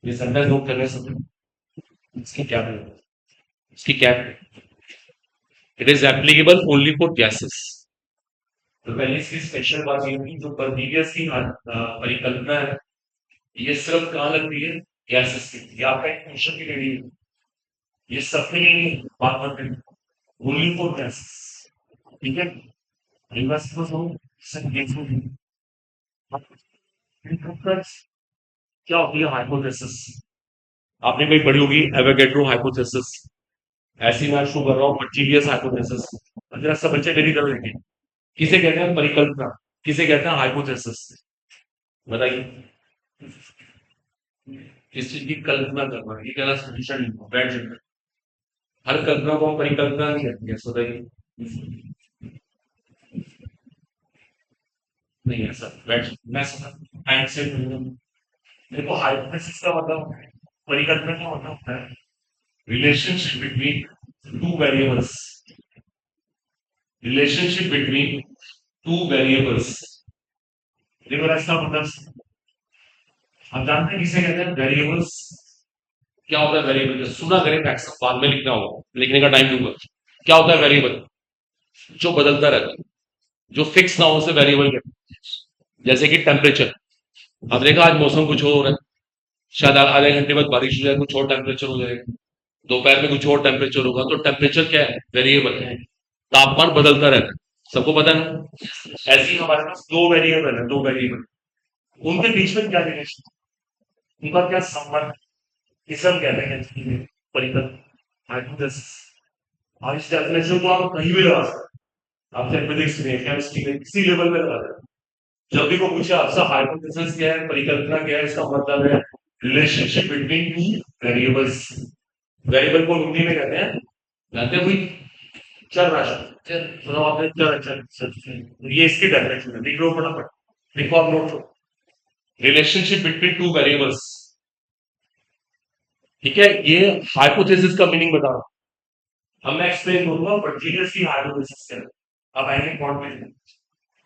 ये sentence note करने से इसकी क्या इसकी क्या it is applicable only for gases. तो पहले इसकी स्पेशल बात ये थी जो प्रीवियस की परिकल्पना है ये सिर्फ कहाँ लगती है गैसेस की। ये आपका एक क्वेश्चन की रेडी है, ये सबके लिए बात मत करें, ओनली फॉर गैसेस। ठीक है, बस सिर्फ गैसेस। क्या होती है हाइपोथेसिस? आपने कहीं पढ़ी होगी एवोगैड्रो हाइपोथेसिस। ऐसी मैं शुरू कर रहा हूँ मर्जीलियस हाइपोथेसिस। जरा सब बच्चे मेरी तरह देखें, किसे कहते हैं परिकल्पना, किसे कहते हैं हाइपोथेसिस? बताइए, किस चीज की कल्पना करना, ये कहना सॉल्यूशन बैठ जाए। हर कल्पना को हम परिकल्पना नहीं कहते हैं, बताइए। नहीं है सर, बैठ मैं टाइम से देखो हाइपोथेसिस का मतलब परिकल्पना का मतलब होता है relationship between two variables, relationship between two variables. देखो इसका मतलब हम जानते हैं किसे कहते हैं वेरिएबल्स। क्या होता है वेरिएबल? सुना करें मैक्सिमम, बाद में लिखना होगा, लिखने का टाइम दूंगा। क्या होता है वेरिएबल? जो बदलता रहता है, जो फिक्स ना हो उसे वेरिएबल कहते हैं। जैसे कि टेम्परेचर, अब देखा आज मौसम कुछ और हो रहा है, शायद आधे घंटे बाद बारिश हो जाए, कुछ और टेम्परेचर हो जाएगा, दोपहर में कुछ और टेम्परेचर होगा। तो टेम्परेचर क्या है? वेरिएबल है, तापमान बदलता रहता है, सबको पता है ना। ऐसे ही हमारे पास दो वेरिएबल है, दो वेरिएबल, उनके बीच में क्या रिलेशन, उनका क्या संबंध, इसे हम कहते हैं परिकल्पना हाइपोथेसिस। और इस डेफिनेशन को आप कहीं भी लगा सकते हैं, आप चाहे फिजिक्स में केमिस्ट्री में किसी लेवल पे लगा सकते हैं। जब भी को पूछे आपसे हाइपोथेसिस क्या है, परिकल्पना क्या है, इसका मतलब है relationship between two variables. Variable को हिंदी में कहते हैं, जानते हैं कोई? चल राशि। सुनो आपने चल चल चल, ये इसकी डेफिनेशन है, लिख लो फटाफट, लिखो आप नोट लो। रिलेशनशिप बिटवीन टू वेरिएबल्स, ठीक है, ये हाइपोथेसिस का मीनिंग बता रहा हूं। अब मैं एक्सप्लेन करूंगा वर्जीनियस की हाइपोथेसिस क्या है। अब आएंगे पॉइंट में,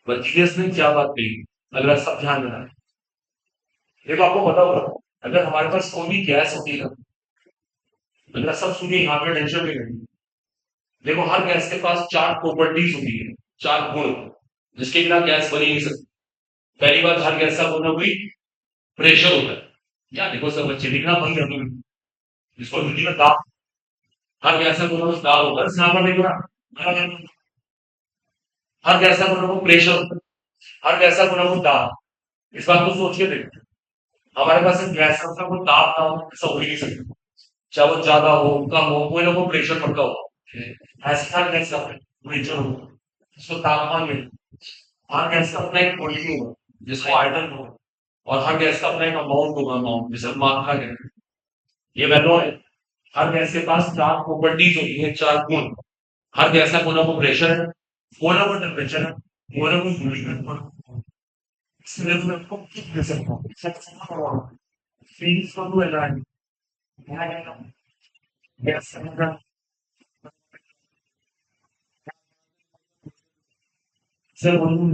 वर्जीनियस ने क्या बात कही, अगर सब ध्यान देना। देखो आपको पता होगा, अगर हमारे पास कोई भी गैस होती है, अगर सब सुनिए यहाँ पे टेंशन भी नहीं। देखो हर गैस के पास चार प्रॉपर्टीज होती है, चार गुण, जिसके बिना गैस बन ही नहीं सकती। पहली बात, हर गैस का गुण हुई प्रेशर होता है। क्या देखो सब बच्चे लिखना बंद कर दो, इसको हिंदी में दाब। हर गैस का गुण दाब होता है, यहाँ पर देखो ना, हर गैस का गुण प्रेशर होता है, हर गैस का गुण दाब। इस बात को सोच के देखो, हमारे पास एक गैस का कोई दाब ना हो ऐसा हो ही नहीं सकता। चाहे वो ज्यादा हो कम हो, कोई ना कोई प्रेशर पड़ता हो। ऐसे हर गैस का प्रेशर हो, इसको तापमान में, हर गैस का अपना एक वॉल्यूम होगा जिसको आयतन हो, और हर गैस का अपना एक अमाउंट होगा, अमाउंट जिसे मात्रा है। ये वैल्यू है। हर गैस के पास चार प्रॉपर्टीज होती है, चार गुण। हर गैस का कोई ना कोई प्रेशर है, कोई ना कोई टेम्परेचर है, कोई ना कोई ह्यूमिडिटी। इसलिए मैं आपको किक दे सकता हूँ, फील्ड्स को तो एलाइन गैस का सर वॉल्यूम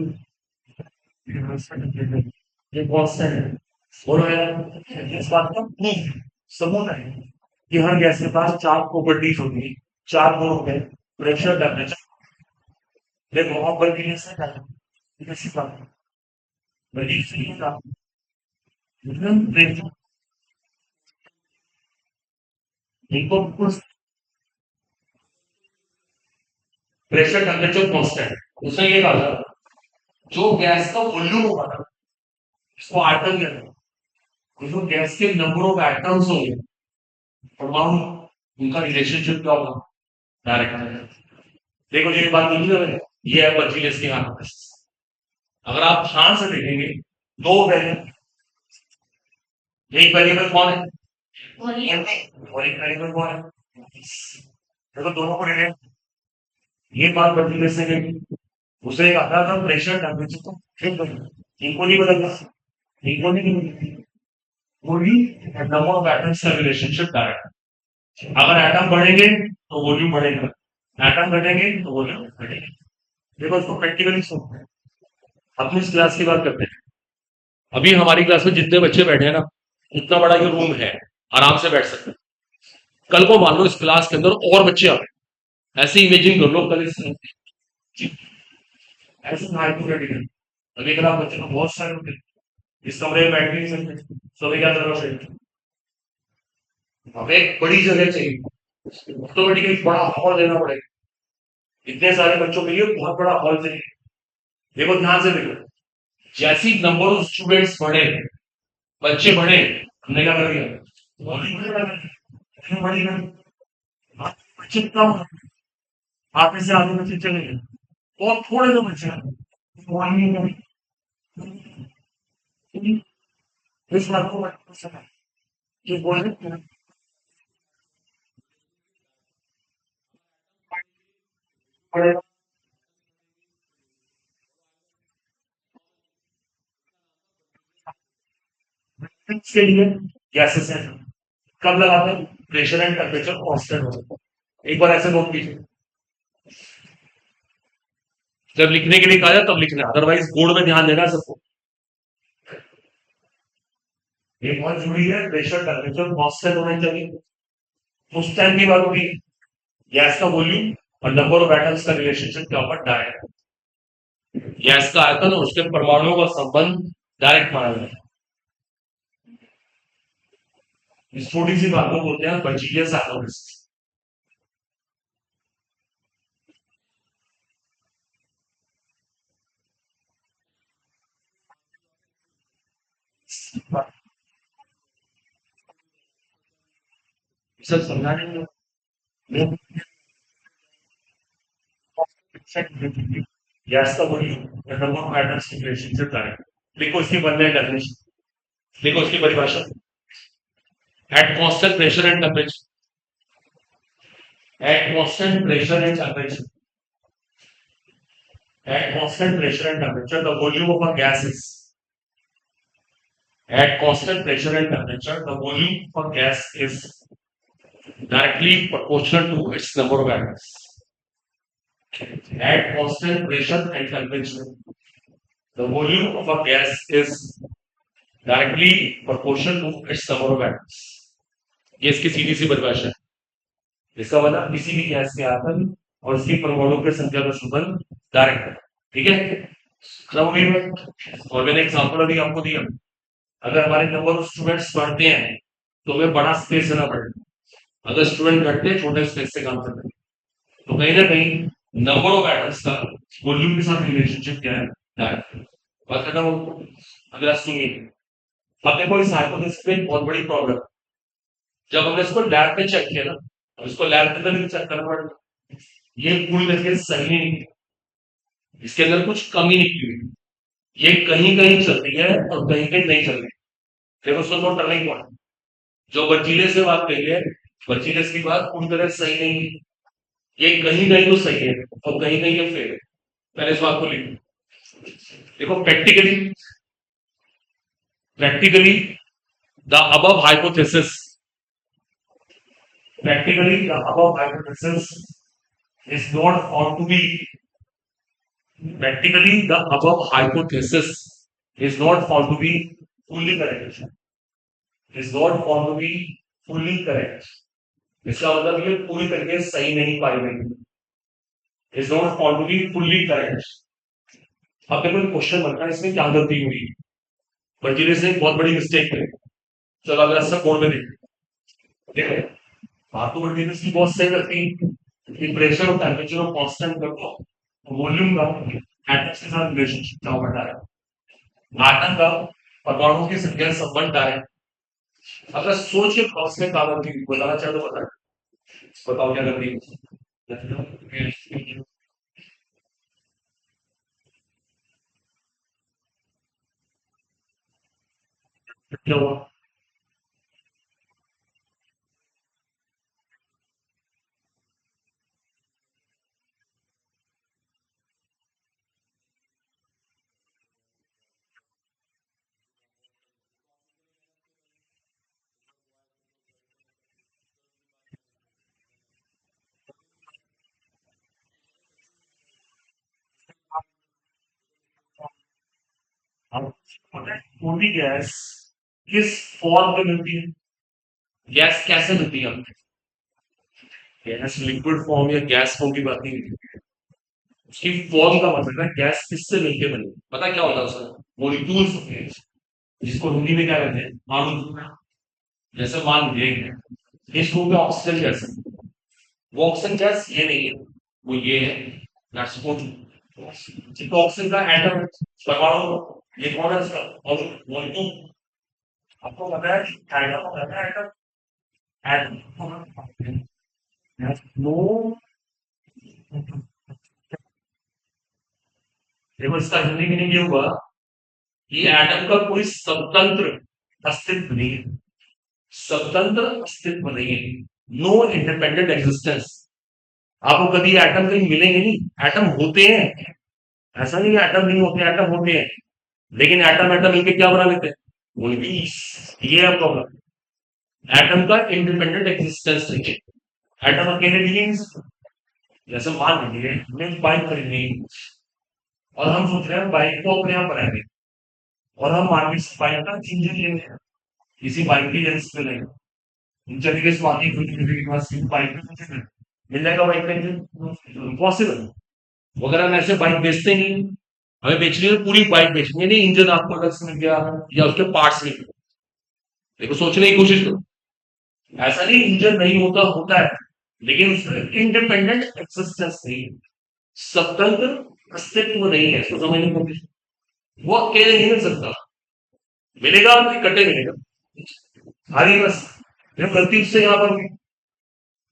ये कांस्टेंट है। और इस बात का प्रूफ सबूत है कि हर गैस के पास चार प्रॉपर्टीज होती है, चार गुण होते हैं, प्रेशर टेम्परेचर। देखो आप बल्कि से क्या है, कैसी बात है, बल्कि से ये काम मतलब प्रेशर, इनको कुछ प्रेशर टेम्परेचर कांस्टेंट। उसने ये कहा था जो गैस का वॉल्यूम होगा ना, इसको आयतन कहते हैं। जो गैस के नंबर ऑफ एटम्स होंगे, परमाणु, उनका रिलेशनशिप क्या होगा, डायरेक्ट। देखो जो ये बात नहीं है मैंने, ये है वर्जीनियस की हाइपोथेसिस। अगर आप ध्यान से देखेंगे, दो वेरिएबल, एक वेरिएबल कौन है और एक वेरिएबल कौन है, देखो दोनों को रिलेट, ये बात वर्जीनियस ने कही। उसे कहा था प्रेशर टेम्परेचर तो ठीक है, इनको नहीं बदलना, इनको नहीं बदलना, वही नंबर ऑफ एटम्स का रिलेशनशिप डायरेक्ट। अगर एटम बढ़ेंगे तो वॉल्यूम बढ़ेगा, एटम घटेंगे तो वॉल्यूम घटेगा। देखो इसको प्रैक्टिकली सुनते हैं। अपनी इस क्लास की बात करते हैं। अभी हमारी क्लास में जितने बच्चे बैठे हैं ना, इतना बड़ा ये रूम है, आराम से बैठ सकते हैं। कल को मान लो इस क्लास के अंदर और बच्चे आ गए, ऐसे इमेजिन कर लो कल इस ऐसे हाइपोथेटिकल अभी अगर आप बच्चे को बहुत सारे होते हैं, इस कमरे में बैठ नहीं सकते, तो हमें क्या करना चाहिए? हमें एक बड़ी जगह चाहिए, ऑटोमेटिकली बड़ा हॉल देना पड़ेगा, इतने सारे बच्चों के लिए बहुत बड़ा हॉल चाहिए। देखो ध्यान से देखो, जैसी नंबर ऑफ स्टूडेंट्स बढ़े, बच्चे बढ़े, हमने क्या कर दिया? volume बढ़ेगा। आप बच्चे कम हैं, आप में से आधे बच्चे चले गए, बहुत थोड़े से बच्चे हैं, volume कम। इस बात को ये बोल पड़ेगा के लिए गैसेस हैं, कब लगाते हैं? प्रेशर एंड टेम्परेचर कांस्टेंट हो जाता है। एक बार ऐसे नोट कीजिए, जब लिखने के लिए कहा जाए तब लिखना, अदरवाइज बोर्ड में ध्यान देना सबको। एक बहुत जरूरी है, प्रेशर टेम्परेचर कांस्टेंट होना चाहिए। उस टाइम की बात होगी, गैस का वॉल्यूम और नंबर ऑफ एटम्स का रिलेशनशिप क्या होगा? डायरेक्ट। गैस का आयतन और उसके परमाणुओं का संबंध डायरेक्ट माना जाता है। इस छोटी सी बात को बोलते हैं बर्जीलियस हाइपोथेसिस। सब समझाने में गैस का वॉल्यूम और नंबर ऑफ एटम्स की रिलेशनशिप डायरेक्ट। देखो इसकी वन लाइन डेफिनेशन, देखो इसकी परिभाषा, at constant pressure and temperature, at constant pressure and temperature, at constant pressure and temperature, the volume of a gas is, at constant pressure and temperature, the volume of a gas is directly proportional to its number of atoms. At constant pressure and temperature, the volume of a gas is directly proportional to its number of atoms. ये इसकी सीधी सी परिभाषा है। इसका मतलब किसी भी gas के आयतन और उसकी परमाणु की संख्या का संबंध डायरेक्ट है। ठीक है, खत्म हो गई बात। और मैंने एग्जांपल अभी आपको दिया, अगर हमारे नंबर ऑफ स्टूडेंट्स बढ़ते हैं तो हमें बड़ा स्पेस देना पड़ेगा, अगर स्टूडेंट घटते हैं छोटे स्पेस से काम करते हैं, तो कहीं ना कहीं नंबर ऑफ एटम्स का वॉल्यूम के साथ रिलेशनशिप क्या है? डायरेक्ट। बात खत्म हो। अगर आप सुनिए, अब देखो इस हाइपोथेसिस में एक बहुत बड़ी प्रॉब्लम, जब हमने इसको लैब में चेक किया ना, अब इसको लैब के अंदर भी चेक करना पड़ेगा, ये पूरी तरीके से सही नहीं निकली, इसके अंदर कुछ कमी निकली हुई, ये कहीं कहीं चलती है और कहीं कहीं नहीं चल रही। देखो सुनो टर्निंग पॉइंट, जो वर्जीनियस से बात कही है, वर्जीनियस की बात पूरी तरह से सही नहीं है, ये कहीं कहीं तो सही है और कहीं कहीं ये फेल है। पहले इस बात को लिखो। देखो practically, practically the above hypothesis, practically the above hypothesis is not found to be, practically the above hypothesis is not found to be fully correct, is not found to be fully correct। इसका मतलब ये पूरी तरीके से सही नहीं पाई गई, is not found to be fully correct. अब देखो क्वेश्चन बनता है इसमें क्या गलती हुई, वर्जीनियस ने एक बहुत बड़ी मिस्टेक करी। चलो अगर ऐसा कोड में देखो, देखो बात तो वर्जीनियस की बहुत सही लगती है कि प्रेशर और टेम्परेचर को कांस्टेंट कर दो, वॉल्यूम का एटम्स के साथ रिलेशनशिप क्या होगा? डायरेक्ट। आयतन का परमाणुओं की संख्या से संबंध डायरेक्ट। अगर सोच के क्रॉस में क्या गलती बताना चाहे तो बताओ, बताओ क्या गलती? क्या हुआ? पूरी गैस किस फॉर्म में मिलती है? गैस कैसे मिलती है हमको? गैस लिक्विड फॉर्म या गैस फॉर्म की बात नहीं है। उसकी फॉर्म का मतलब है गैस किससे मिलके बनी। पता क्या होता है उसमें? मॉलिक्यूल्स होते हैं, जिसको हिंदी में क्या कहते हैं? अणु। जैसे मान लीजिए इस रूम में ऑक्सीजन गैस है, वो ऑक्सीजन गैस ये नहीं है, वो ये है। That's O2। तो ऑक्सीजन का एटम है, परमाणु। ये कौन है इसका? और मॉलिक्यूल। आपको पता है एटम होता है, एटम। Atom no. देखो इसका हिंदी मीनिंग ये हुआ कि एटम का कोई स्वतंत्र अस्तित्व नहीं है। स्वतंत्र अस्तित्व नहीं है। No independent existence. आपको कभी एटम कहीं मिलेंगे नहीं। एटम होते हैं, ऐसा नहीं है एटम नहीं होते, एटम होते हैं। लेकिन एटम एटम मिलकर क्या बना लेते हैं? मॉलिक्यूल्स। ये है प्रॉब्लम। एटम का इंडिपेंडेंट एग्जिस्टेंस नहीं है। एटम अकेले भी नहीं है। जैसे मान लीजिए हमें बाइक खरीदनी है, और हम सोच रहे हैं बाइक को अपने यहाँ बनाएंगे, और हम मार्केट से बाइक का इंजन लेंगे, किसी बाइक की एजेंसी पे लेंगे। चलिए इस बात की पास बाइक में इंजन मिल जाएगा, बाइक का इंजन पॉसिबल। अगर हम ऐसे बाइक बेचते नहीं, हमें बेचनी है पूरी बाइक बेचनी है, नहीं इंजन आपको अलग से मिल गया या उसके पार्ट्स मिल गए। देखो सोचने की कोशिश करो। ऐसा नहीं इंजन नहीं होता, होता है, लेकिन उसमें इंडिपेंडेंट एक्सिस्टेंस नहीं है। स्वतंत्र अस्तित्व नहीं है, इसको समझने की कोशिश। वो अकेले नहीं मिल सकता। मिलेगा तो इकट्ठे मिलेगा। सारी बस जो गलती उससे यहाँ पर हुई,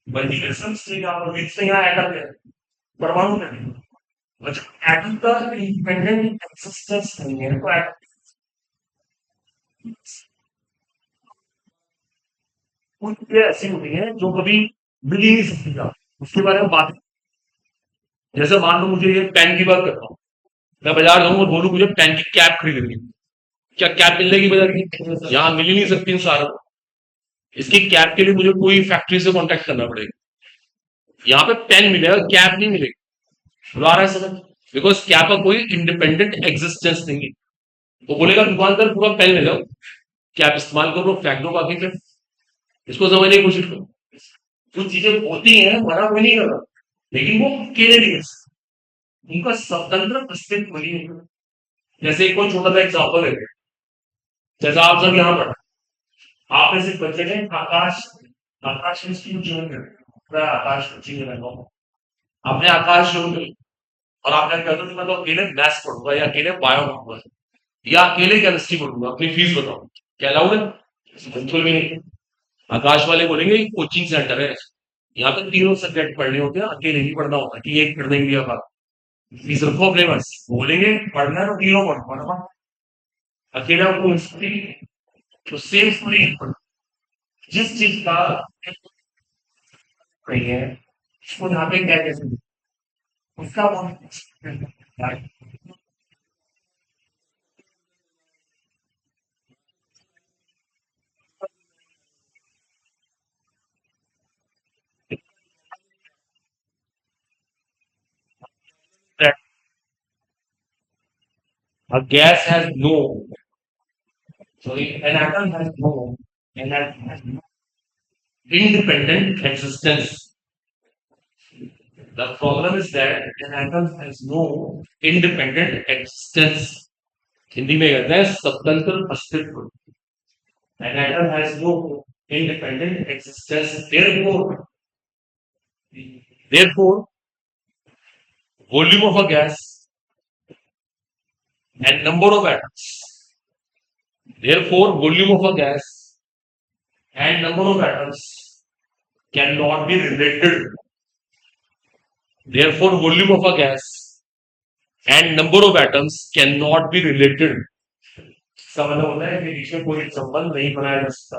मल्टीप्लिकेशन से यहाँ पर हुई, इससे यहाँ एटम है, परमाणु है। मतलब एटम का इंडिपेंडेंट एक्सिस्टेंस नहीं है, तो एटम कुछ चीजें ऐसी होती हैं जो कभी मिल ही नहीं सकती था, उसके बारे में बात। जैसे मान लो मुझे ये पेन की बात करता हूँ, मैं बाजार जाऊँ और बोलूँ मुझे पेन की कैप खरीदनी है। क्या कैप मिल जाएगी बाजार की? यहाँ मिल ही नहीं सकती इन सारों को। इसकी कैप के लिए मुझे कोई फैक्ट्री से कॉन्टेक्ट करना पड़ेगा। यहाँ पे पेन मिलेगा, कैप नहीं मिलेगी। बुला रहा है समझ? बिकॉज कैप का कोई इंडिपेंडेंट एग्जिस्टेंस नहीं है। वो बोलेगा दुकानदार पूरा पेन ले जाओ, कैप इस्तेमाल करो, फेंक दो बाकी पे। इसको समझने की कोशिश करो। कुछ चीजें होती हैं, मना कोई नहीं कर रहा, लेकिन वो अकेले नहीं है, उनका स्वतंत्र अस्तित्व नहीं है। जैसे एक कोई छोटा सा एग्जाम्पल है, जैसा आप सब यहाँ पर आप में से बच्चे ने आकाश, आकाश इंस्टीट्यूट ज्वाइन कर, आकाश कोचिंग में लगा हूँ। आपने आकाश शुरू कर, और आपने कहते हो कि मैं तो अकेले मैथ्स पढ़ूंगा, या अकेले बायो पढ़ूंगा, या अकेले केमिस्ट्री पढ़ूंगा, अपनी फीस बताओ, क्या अलाउड है? बिल्कुल भी नहीं। आकाश वाले बोलेंगे कोचिंग सेंटर है, यहाँ पे तीनों सब्जेक्ट पढ़ने होते हैं, अकेले नहीं पढ़ना होता कि एक पढ़ने के लिए बात। फीस रखो अपने पास, बोलेंगे पढ़ना है तो तीनों पढ़ो। अकेला को तो सेम स्टोरी जिस चीज का नहीं है, उसको यहाँ पे क्या कहते हैं? उसका a gas has no, sorry, an atom has no, an atom has no independent existence. The problem is that an atom has no independent existence. Hindi में कहते हैं स्वतंत्र अस्तित्व। An atom has no independent existence. Therefore, volume of a gas and number of atoms. Therefore, volume of a gas and number of atoms cannot be related. Therefore, volume of a gas and number of atoms cannot be related. इसका मतलब होता है कि बीच में कोई संबंध नहीं बनाया जा सकता,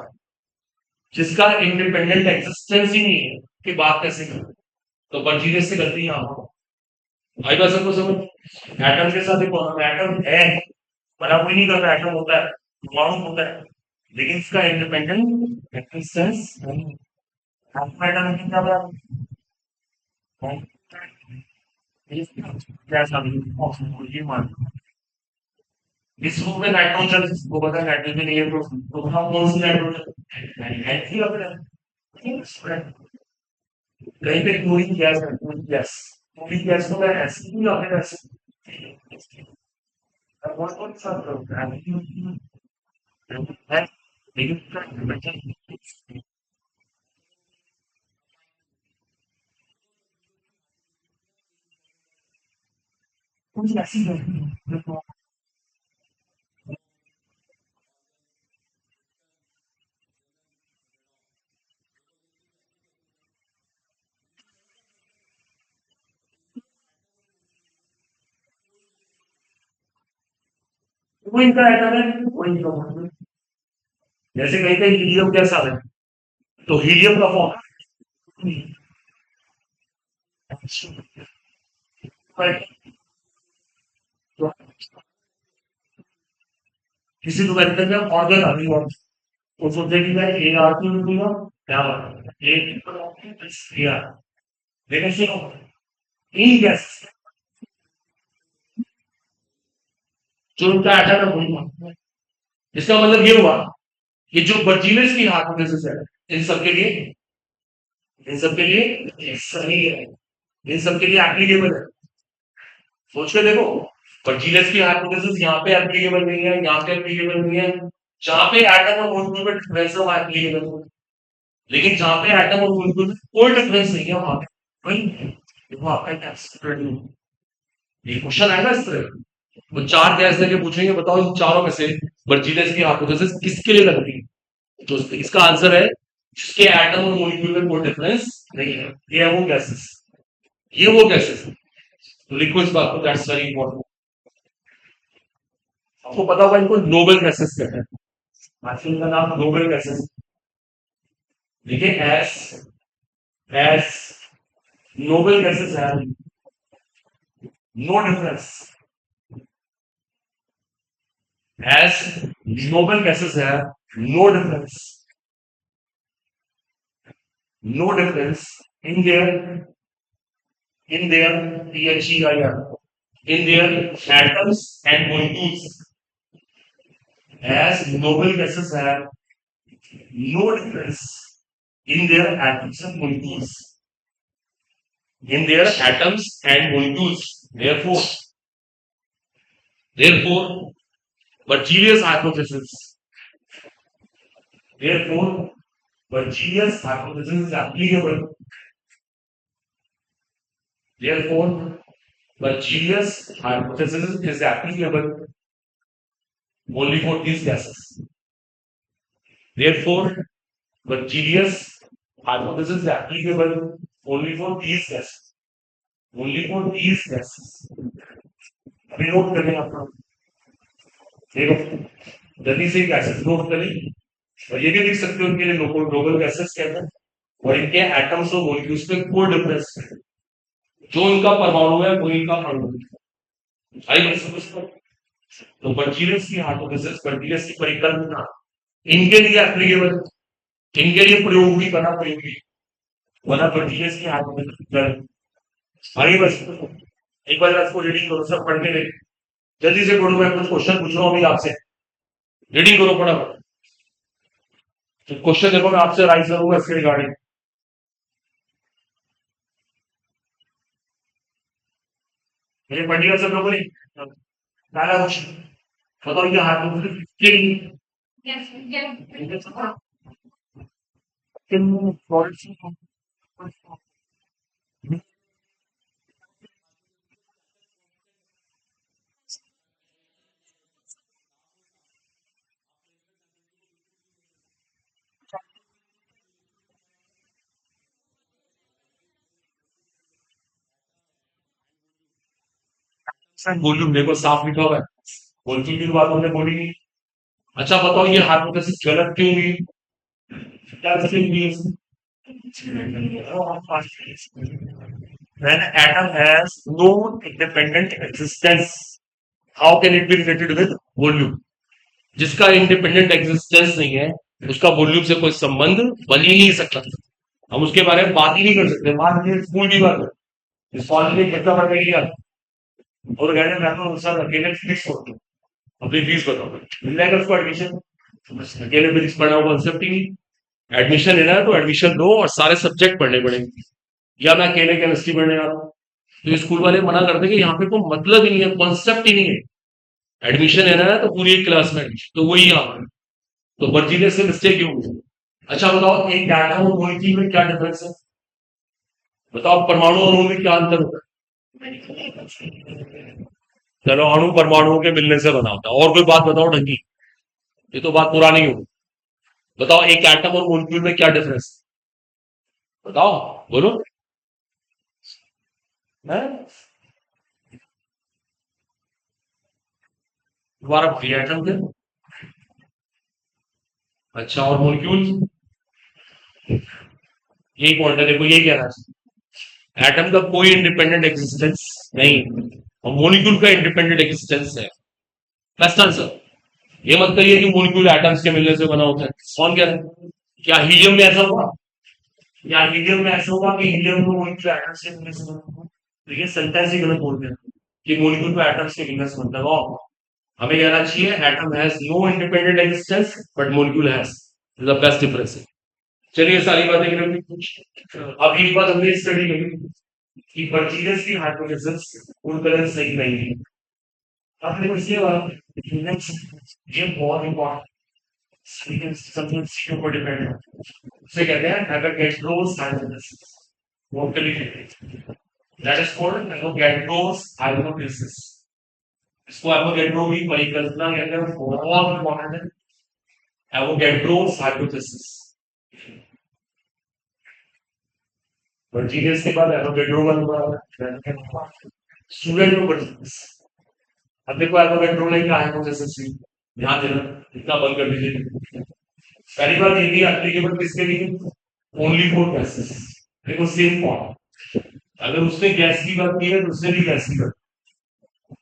जिसका इंडिपेंडेंट एग्जिस्टेंस ही नहीं है कि बात कैसे करें। तो कंटीन्यूस से गलती यहाँ हो। भाई बस सबको समझ, एटम के साथ एक एटम है, बना कोई नहीं करता, एटम होता है, परमाणु होता है, लेकिन इसका इंडिपेंडेंट एग्जिस्टेंस नहीं है। एटम की क्या बात है? क्या मान इस रूप में नाइट्रोजन, वो पता है नाइट्रोजन ये तो हम कौन सी नाइट्रोजन है अपने कहीं पे क्लोरीन गैस है, क्लोरीन गैस को मैं ऐसे ही अपने ऐसे कौन कौन सा है लेकिन कुछ ऐसी है वो इनका एटम है वो इनका जैसे कहीं कहीं हीलियम गैस आ रहा है तो हीलियम का फॉर्म तो किसी को कहते हैं ऑर्गन आनी और वो सोचते कि मैं ए आर क्यों लिखूंगा क्या बात है ए आर लेकिन सुनो इन गैस जो उनका एटम है वही मानते हैं। इसका मतलब ये हुआ कि जो बर्जीलस की हाइपोथेसिस है इन सबके लिए इन सबके लिए सही है इन सबके लिए एप्लीकेबल है सोच के देखो बर्जीलस की हाइपोथेसिस यहाँ पे एप्लीकेबल नहीं है यहाँ पे एप्लीकेबल नहीं है जहाँ पे एटम और मॉलिक्यूल में डिफरेंस है वहाँ एप्लीकेबल है लेकिन जहाँ पे एटम और मॉलिक्यूल में कोई डिफरेंस नहीं है वहाँ पे वही वो आपका ये क्वेश्चन आएगा इस तरह वो चार गैस देके पूछेंगे बताओ इन चारों में से बर्जीलस की हाइपोथेसिस किसके लिए लगती है तो इसका आंसर है जिसके एटम और मॉलिक्यूल में कोई डिफरेंस नहीं है ये है वो गैसेस ये वो गैसेस तो लिखो इस बात को दैट्स वेरी इंपॉर्टेंट आपको पता होगा इनको नोबेल गैसेस कहते हैं आजकल इनका नाम नोबेल गैसेस देखिए एस एस नोबेल गैसेस है no difference as noble gases है no difference no difference in there THEIR in their atoms and molecules as noble gases have no difference in their atoms and molecules in their atoms and molecules therefore Bergelius hypothesis therefore Bergelius hypothesis is applicable therefore Bergelius hypothesis is applicable only for these gases therefore Bergelius hypothesis is applicable only for these gases. Only for these gases. अभी note करें आप लोग देखो जल्दी से gases note करें और ये भी लिख सकते हो इनके लिए ग्लोबल गैसेस कहते हैं और इनके एटम्स और मॉलिक्यूल्स में कोई डिफरेंस है जो इनका परमाणु है वो इनका अणु है आई बात समझ पर तो बर्जीलियस की हाइपोथेसिस बर्जीलियस की परिकल्पना इनके लिए एप्लीकेबल इनके लिए प्रयोग भी करना पड़ेगी वरना बर्जीलियस की हाइपोथेसिस आगे बस एक बार इसको रीडिंग करो सब पढ़ के देख जल्दी से पढ़ो मैं कुछ क्वेश्चन पूछ रहा हूँ अभी आपसे रीडिंग करो फटाफट तो क्वेश्चन देखो मैं आपसे राइज करूंगा इसके रिगार्डिंग मेरे पढ़िएगा सब लोगों ने पहला क्वेश्चन बताओ ये हाइपोथेसिस किसके लिए किन सॉलिड्स वॉल्यूम देखो साफ लिखा हुआ है वॉल्यूम की बात हमने बोली नहीं अच्छा बताओ ये हाइपोथेसिस गलत क्यों हुई क्या क्यों हुई when atom has no independent existence how can it be related with volume जिसका इंडिपेंडेंट एग्जिस्टेंस नहीं है उसका वॉल्यूम से कोई संबंध बन ही नहीं सकता हम उसके बारे में बात ही नहीं कर सकते मान लीजिए स्कूल की बात है इस कॉलेज में कितना पढ़ने की और कहने मैं तो सर अकेले फिजिक्स पढ़ती हूँ अपनी फीस बताओ, मिल जाएगा उसको एडमिशन। बस अकेले फिजिक्स पढ़ना वो कॉन्सेप्ट ही नहीं। एडमिशन लेना है तो एडमिशन लो और सारे सब्जेक्ट पढ़ने पड़ेंगे। या मैं अकेले केमिस्ट्री पढ़ने आ रहा हूँ, तो ये स्कूल वाले मना करते हैं कि यहाँ पे कोई मतलब ही नहीं है, कॉन्सेप्ट ही नहीं है। एडमिशन लेना है तो पूरी एक क्लास में एडमिशन, तो वही यहाँ पर। तो वर्जीनियस से मिस्टेक क्यों हुई? अच्छा बताओ, एक डाटा और मॉलिक्यूल में क्या डिफरेंस है? बताओ, परमाणु और अणु में क्या अंतर होता है? चलो, अणु परमाणुओं के मिलने से बना होता है, और कोई बात बताओ ढंगी। ये तो बात पुरानी होगी। बताओ, एक एटम और मॉलिक्यूल में क्या डिफरेंस? बताओ, बोलो। है? तुम्हारा भाई एटम थे। अच्छा, और मॉलिक्यूल? यही पॉइंट है, देखो ये कह रहा है, एटम का कोई इंडिपेंडेंट एग्जिस्टेंस नहीं, और मॉलिक्यूल का इंडिपेंडेंट एग्जिस्टेंस है। Best answer. ये मत कहिए कि मॉलिक्यूल एटम्स के मिलने से बना होता है, कौन कह रहा है? क्या हीलियम में ऐसा हुआ? या हीलियम में ऐसा हुआ कि हीलियम को मॉलिक्यूल एटम्स के मिलने से बना? देखिए, सेंटेंस ही गलत बोल दिया कि मॉलिक्यूल को एटम्स के मिलने से बनता है। wrong। हमें कहना चाहिए atom has no independent existence but molecule has. The best difference है। चलिए, सारी बातें अब एक बात हमने स्टडी करी कि बर्जीलियस की हाइपोथेसिस पूरी तरह से सही नहीं है। अब देखो इसके बाद नेक्स्ट, ये बहुत इंपॉर्टेंट, समथिंग के ऊपर डिपेंड है। उसे कहते हैं एवोगैड्रोस हाइपोथेसिस। वो करिए, that is called Avogadro's hypothesis. इसको एवोगैड्रो की परिकल्पना कहते हैं, बहुत इंपॉर्टेंट है। Avogadro's hypothesis. वर्जीनियस के बाद एवोगैड्रो का नंबर, स्टूडेंट को वर्जीनियस। अब देखो, एवोगैड्रो ने क्या हाइपोथेसिस दी, ध्यान देना, इतना बंद कर दीजिए। पहली बात ये भी एप्लीकेबल किसके लिए? Only for gases. देखो, सेम फॉर्म, अगर उसने गैस की बात की है तो उसने भी गैस की बात,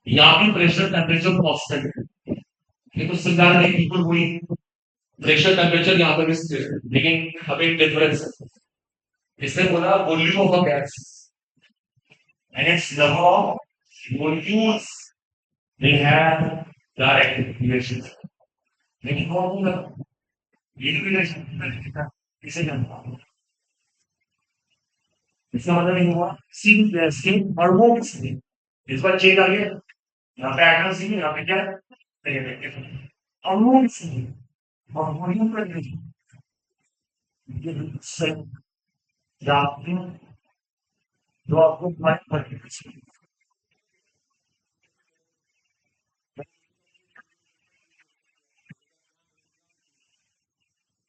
यहाँ भी प्रेशर टेम्परेचर कांस्टेंट है। ये तो सरकार ने बिल्कुल वही, प्रेशर टेम्परेचर यहाँ पर भी स्थिर है, लेकिन अब एक डिफरेंस है। इसने बोला volume of a gas and its number of molecules, they have direct relation। लेकिन वो बोला ये रिलेशन किसे जानता हूँ, इसका मतलब नहीं हुआ सी गैस के अणुओं किसने, इस बार चेक आ गया। यहाँ पे एटम सी, यहाँ पे क्या है? अणुओं किसने, और वॉल्यूम पर ये सही जानते हैं, जो आपको माइक पर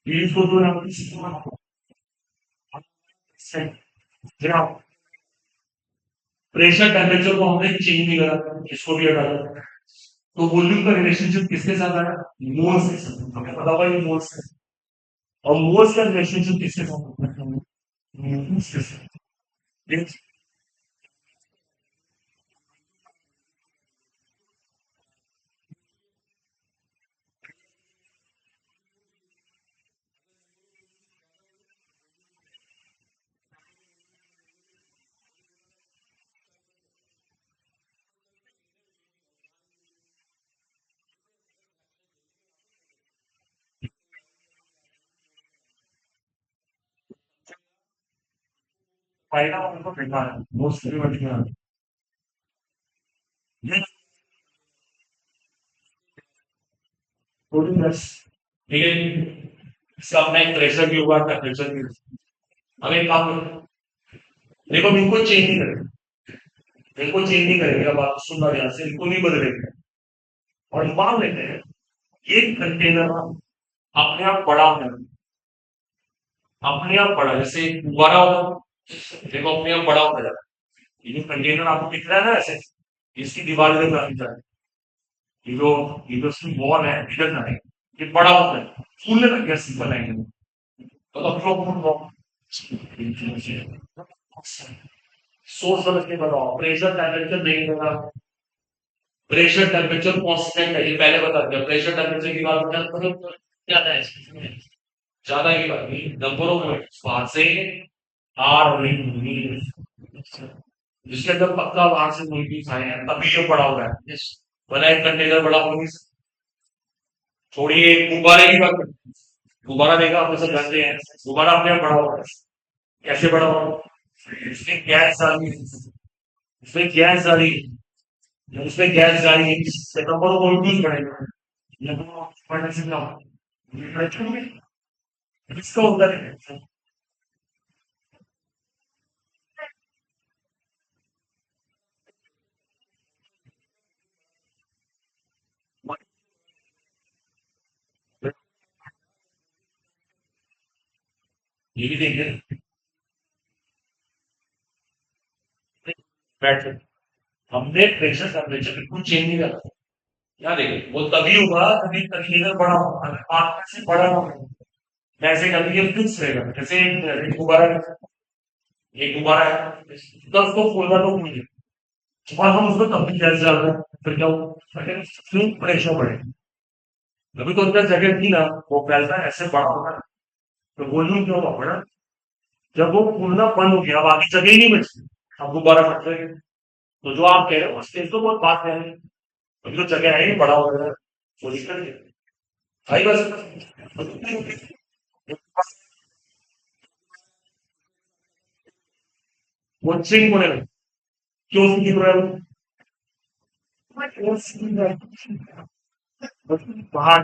ये इसको तो यहाँ पे सही जनाब। प्रेशर टेम्परेचर को हमने चेंज नहीं करा, इसको भी हटा दिया, तो वॉल्यूम का रिलेशनशिप किसके साथ आया? मोल्स के साथ। हमें पता होगा ये मोल्स है, और मोल्स का रिलेशनशिप किसके साथ होता है? मोल्स के साथ। ठीक? फायदा उनको बेकार है, मोल्स भी बढ़ गया। ये प्रोटीन बस, ठीक है। इसका अपना एक प्रेशर भी होगा, टेम्परेचर भी होगा। हमें एक काम करो, देखो हम इनको चेंज नहीं करेंगे, इनको चेंज नहीं करेंगे, अब आप सुनना ध्यान से, इनको नहीं बदलेंगे। और मान लेते हैं ये कंटेनर अपने आप बड़ा होने लगा, अपने आप बड़ा, जैसे फुव्वारा होगा, देखो अपने आप बड़ा होता जाता है। ये जो कंटेनर आपको दिख रहा है ना ऐसे, इसकी दीवार इधर काफी जाए, ये जो इसकी वॉल है इधर ना है, ये बड़ा होता है, फूलने लग गया सिंपल लाइन में। तो अब सोच समझ के बताओ, प्रेशर टेम्परेचर नहीं होगा, प्रेशर टेम्परेचर कांस्टेंट है, ये पहले बता दिया। प्रेशर टेम्परेचर की बात मतलब ज्यादा है, ज्यादा की बात नहीं, नंबर ऑफ वहां से आर नहीं, जिसके अंदर पक्का वहां से मुर्गी खाए हैं, तभी ये बड़ा हो रहा है। वरना एक कंटेनर बड़ा हो नहीं सकता। छोड़िए गुब्बारे की बात करते हैं। गुब्बारा देखा आप सब जानते हैं, गुब्बारा अपने आप बड़ा होगा। कैसे बड़ा होगा? उसमें गैस डाली, उसमें गैस डाली, जब उसमें गैस डाली नंबर ऑफ मॉलिक्यूल्स बढ़ेगा, नंबर ऑफ बढ़ने से क्या होगा? इसका होता है। ये भी देखिए, बैठ हमने प्रेशर टेम्परेचर बिल्कुल चेंज नहीं करा। क्या देखिए वो तभी होगा तभी कंटेनर बड़ा होगा, अगर पानी से बड़ा ना हो, जैसे कभी ये फिक्स रहेगा, जैसे एक गुब्बारा है, एक गुब्बारा है, तो उसको खोलना तो भूल गए और हम उसको तब भी गैस डाल रहे हैं, फिर क्या होगा? फिर प्रेशर बढ़ेगा। अभी तो अंदर जगह थी ना, वो फैलता है ऐसे बड़ा होगा, तो वॉल्यूम क्यों होगा बड़ा? जब वो फूलना बंद हो गया, अब आगे जगह ही नहीं बची, अब दोबारा फट रहे। तो जो आप कह रहे हो स्टेज तो बहुत बात है, अभी तो जगह है ही, बड़ा हो रहा है, वो दिक्कत है। आई बस वो स्ट्रिंग होने लगे, क्यों गिर रहा है वो? बाहर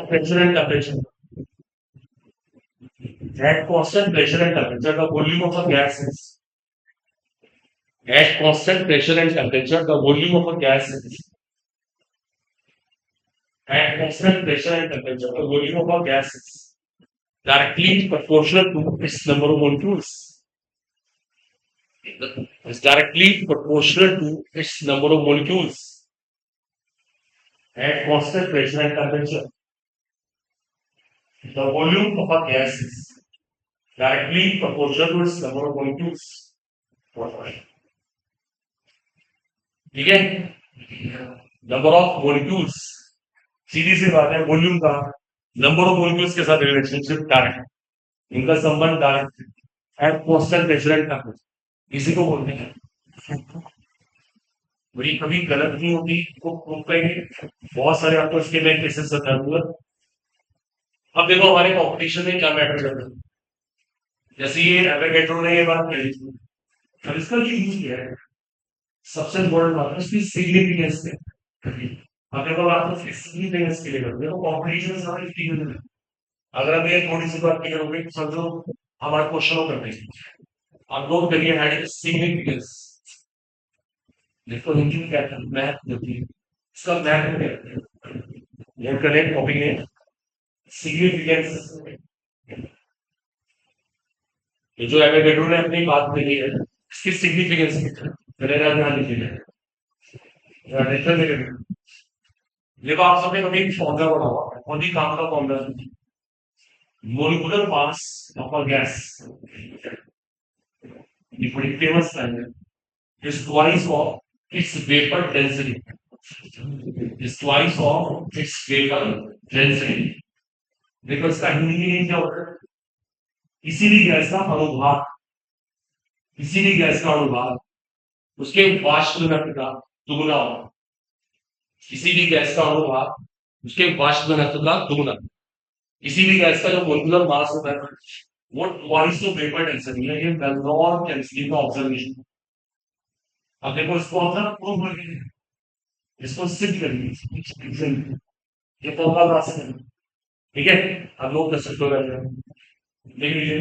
pressure and temperature, at constant pressure and temperature the volume of a gas is, at constant pressure and temperature the volume of a gas is, at constant pressure and temperature the volume of a gas is directly proportional to its number of molecules. Is directly proportional to its number of molecules at constant pressure and temperature. The volume of a gas is directly proportional to its number of molecules. ठीक है? Number of molecules, सीधी सी बात है, volume का number of molecules के साथ relationship direct, इनका संबंध direct at constant pressure and temperature, इसी को बोलते हैं। वही कभी गलत नहीं होती तो प्रूव करेंगे, बहुत सारे आपको इसके लिए केसेस बता दूंगा। अब देखो हमारे कॉम्पिटिशन में क्या मैटर करता है, जैसे ये एवोगैड्रो ने ये बात कही थी, अब इसका जो यूज किया है सबसे इम्पोर्टेंट बात है उसकी सिग्निफिकेंस है। अब देखो बात तो सिग्निफिकेंस के लिए करते हैं, कॉम्पिटिशन में सारी चीजें हैं। अगर हम ये थोड़ी सी बात की करोगे तो समझो हमारे क्वेश्चनों करते हैं, आप लोग करिए हेडिंग सिग्निफिकेंस, देखो हिंदी में क्या था, मैथ होती है, इसका मैथ में कहते हैं, ये करेक्ट टॉपिक है सिग्निफिकेंस। ये जो एवोगैड्रो ने अपनी बात कही है इसकी सिग्निफिकेंस मेरे ध्यान दीजिएगा, देखो आप सबने कभी फॉर्मूला पढ़ा होगा, बहुत ही काम का formula, molecular mass of a gas, ये बड़ी फेमस लाइन है, is twice of its vapor density, is twice of its vapor density। देखो इसका हिंदी में क्या होता है, किसी भी गैस का अनुभाग, किसी भी गैस का अनुभाग उसके वाष्प घनत्व का दुगुना होगा, किसी भी गैस का अनुभाग उसके वाष्प घनत्व का दुगुना, किसी भी गैस का जो मोलिकुलर मास होता है वो ट्वाइस ऑफ वेपर डेंसिटी है, ये बेल्नॉर केमिस्ट्री का ऑब्जर्वेशन। अब देखो इसको हम प्रूव करेंगे, इसको सिद्ध करेंगे, ये फॉर्मूला कहां से है, ठीक है? अब लोग कर सकते हो, देख लीजिए,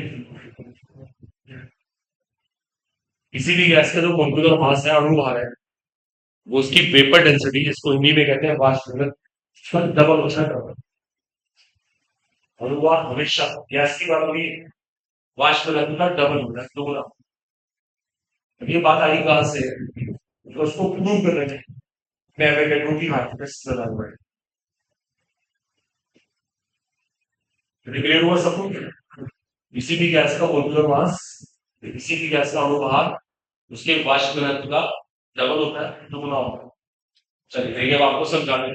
किसी भी गैस का जो मोलिकुलर मास है, अणु भार है, वो उसकी वेपर डेंसिटी, जिसको हिंदी में कहते हैं वाष्प घनत्व, डबल होता है। अनुवाद हमेशा गैस की बात होगी, वाष्प घनत्व का डबल होता है, दोगुना। ये बात आई कहां से, तो उसको प्रूव कर रहे हैं, मैं एवोगैड्रो की हाइपोथेसिस लगा हुआ है, क्लियर हुआ सबको? किसी भी गैस का मोलुलर मास, किसी भी गैस का अणु बाहर, उसके वाष्प घनत्व का डबल होता है, दुगुना होता है। चलिए देखिए, अब आपको समझा दें।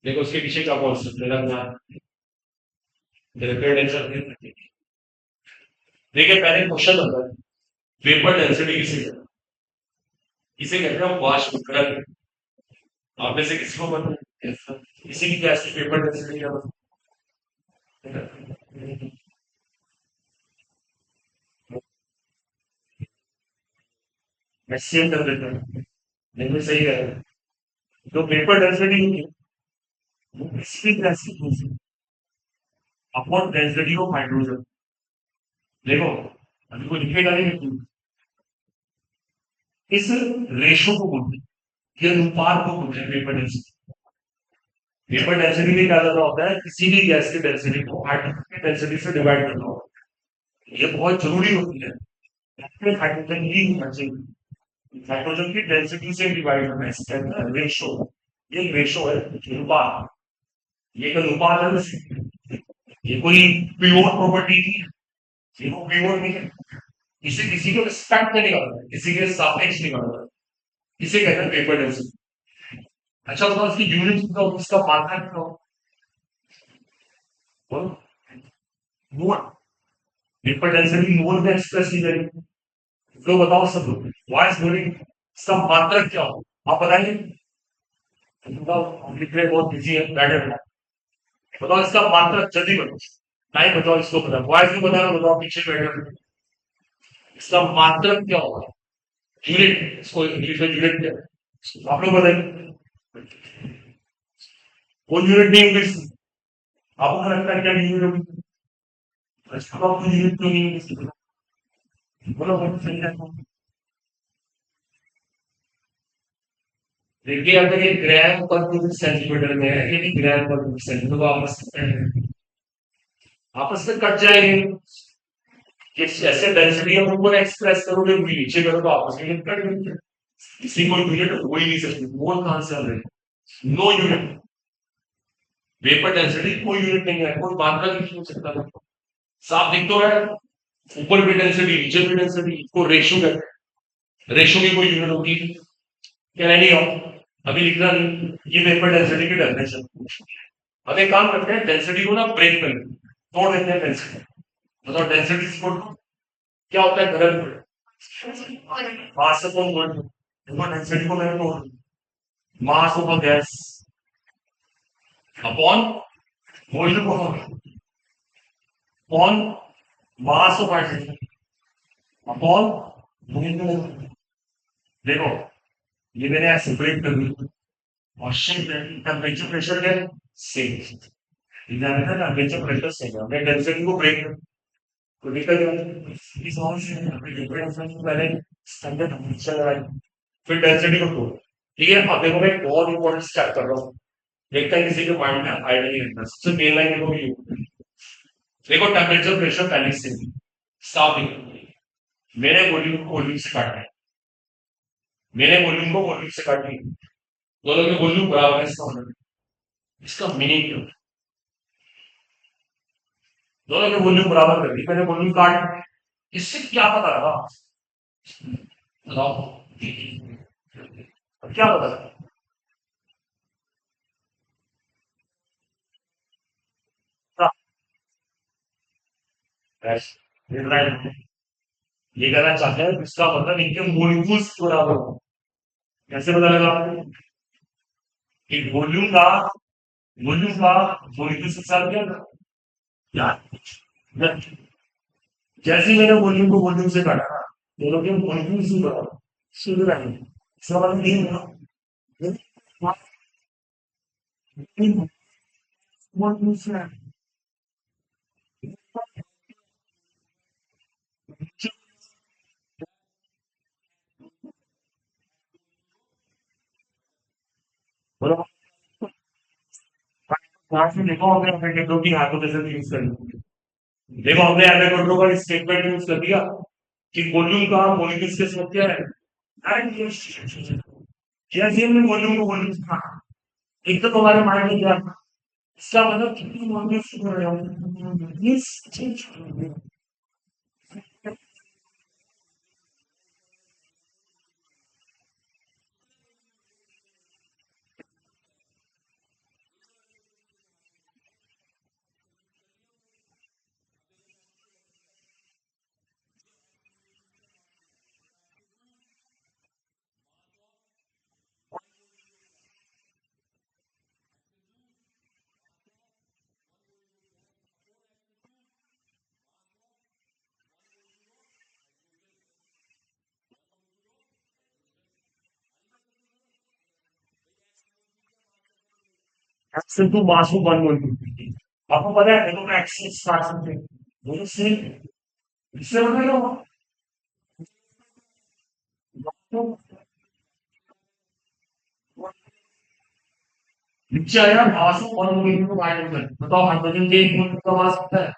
देखो उसके पीछे क्या कॉन्सेप्ट मेरा ध्यान, देखिए पहले क्वेश्चन होता है, वेपर डेंसिटी किसे कहते हैं? इसे कहते हैं वाष्प घनत्व। आप में से किसी को पता है किसी भी गैस की वेपर डेंसिटी क्या होती है? मैक्सिमम टेम्परेचर, लेकिन सही है। जो वेपर डेंसिटी होती है वो किसी भी गैस की अपॉन डेंसिटी ऑफ हाइड्रोजन। देखो अभी कोई लिखेगा नहीं, इस रेशो को बोलते हैं, ये अनुपात को बोलते हैं वेपर डेंसिटी। वेपर डेंसिटी में क्या करना होता है, किसी भी गैस की डेंसिटी को हाइड्रोजन की डेंसिटी से डिवाइड करना होता है। ये बहुत जरूरी होती है, हाइड्रोजन ही होना चाहिए, हाइड्रोजन की डेंसिटी से डिवाइड करना है, इसके अंदर रेशो। ये रेशो है, अनुपात। ये एक अनुपात है वैसे। ये कोई प्योर प्रॉपर्टी नहीं है, ये वो प्योर नहीं है। इसे किसी को रिस्पेक्ट नहीं करना है, किसी के सापेक्ष नहीं करना है। इसे कहते हैं पेपर डेंसिटी। अच्छा बताओ इसकी यूनिट क्या होगी, इसका मात्रा क्या होगा? बोलो। मोल। पेपर डेंसिटी मोल में एक्सप्रेस की जाएगी। तो बताओ सब लोग, वॉइस बोलिंग, इसका मात्रा क्या होगा आप बताइए। बताओ, हम लिख रहे बहुत बिजी है, बैठे रहना। बताओ इसका मात्रा जल्दी बताओ, टाइम बताओ, इसको बताओ, वॉइस भी बताना, बताओ पीछे बैठे रहना। इसका मात्रा क्या होगा? यूनिट, इसको इंग्लिश में यूनिट क्या है आप लोग बताइए। वो यूनिट नहीं इंग्लिश, आपको क्या लगता है क्या यूनिट होगी? अच्छा आपको यूनिट क्यों नहीं इंग्लिश? बोलो बोलो, सही है। देखिए अगर ये ग्राम पर क्यूबिक सेंटीमीटर में है, ये भी ग्राम पर क्यूबिक सेंटीमीटर, तो आपस में कट जाएंगे। ये ऐसे डेंसिटी हम ऊपर एक्सप्रेस करोगे, नीचे करो तो आपस में कट जाएंगे। किसी को यूनिट हो ही नहीं सकती, मोल कहां से आ रहे हैं? No unit. वेपर डेंसिटी कोई यूनिट नहीं है, कोई मात्रा नहीं हो सकता। साफ दिख तो है, ऊपर भी डेंसिटी नीचे भी डेंसिटी, इसको रेशो कहते हैं। रेशो की कोई यूनिट होगी क्या? नहीं हो, अभी लिखना नहीं। ये वेपर डेंसिटी की डेफिनेशन। अब एक काम करते हैं, डेंसिटी को ना ब्रेक कर तोड़ देते हैं डेंसिटी। मतलब डेंसिटी इक्वल टू क्या होता है, घनत्व मास अपॉन वॉल्यूम। देखो डेंसिटी को मैंने तोड़ दिया, mass of a gas upon volume upon mass of hydrogen upon volume. देखो ये मैंने ऐसे ब्रेक कर दी, और टेम्परेचर प्रेशर क्या है, सेम। टेम्परेचर प्रेशर सेम है, हमने डेंसिटी को ब्रेक कर, तो दिक्कत क्या है? इस और से हमने टेम्परेचर को पहले स्टैंडर्ड टेम्परेचर लगाई, फिर डेंसिटी को तोड़। ठीक है, अब देखो मैं एक बहुत इंपॉर्टेंट स्टेप कर रहा हूँ, देखता है किसी के माइंड में आइडिया नहीं रहता। सबसे मेन लाइन देखो ये, देखो टेम्परेचर प्रेशर पहले से साफ देखो, मेरे वॉल्यूम को वॉल्यूम से काटना है, मेरे वॉल्यूम को वॉल्यूम से काटनी है, दोनों के वॉल्यूम बराबर है, इसका मतलब इसका मीनिंग क्या? दोनों के वॉल्यूम बराबर कर दी, मैंने वॉल्यूम काट, इससे क्या पता लगा बताओ? क्या पता लगा? हाँ, बस, ये कहना चाहते हैं इसका मतलब इनके मॉलिक्यूल्स बराबर हो। कैसे पता लगा आपको कि वॉल्यूम का मॉलिक्यूल्स के साथ क्या था यार? जैसे ही मैंने वॉल्यूम को वॉल्यूम से काटा ना, दोनों के मॉलिक्यूल्स भी बराबर शुद्ध रहेंगे, इसका मतलब ये होगा मॉलिक्यूल्स में बोलो। क्लास में देखो हमने एवोगैड्रो की हाइपोथेसिस यूज कर ली। देखो हमने एवोगैड्रो का स्टेटमेंट यूज कर दिया कि वॉल्यूम का मॉलिक्यूल्स के साथ क्या है, डायरेक्ट रिलेशनशिप। जैसे हमने वॉल्यूम को वॉल्यूम से कहा, एक तो तुम्हारे माइंड में क्या, इसका मतलब कितनी मॉलिक्यूल्स हो रहे हैं, एक्स टू मास को 1 मोल आपको पता है देखो एक्स काट सकते हैं वो से इससे बताएगा नीचे आया मास को 1 मोल को हाइड्रोजन बताओ हाइड्रोजन के 1 मोल का मास कितना है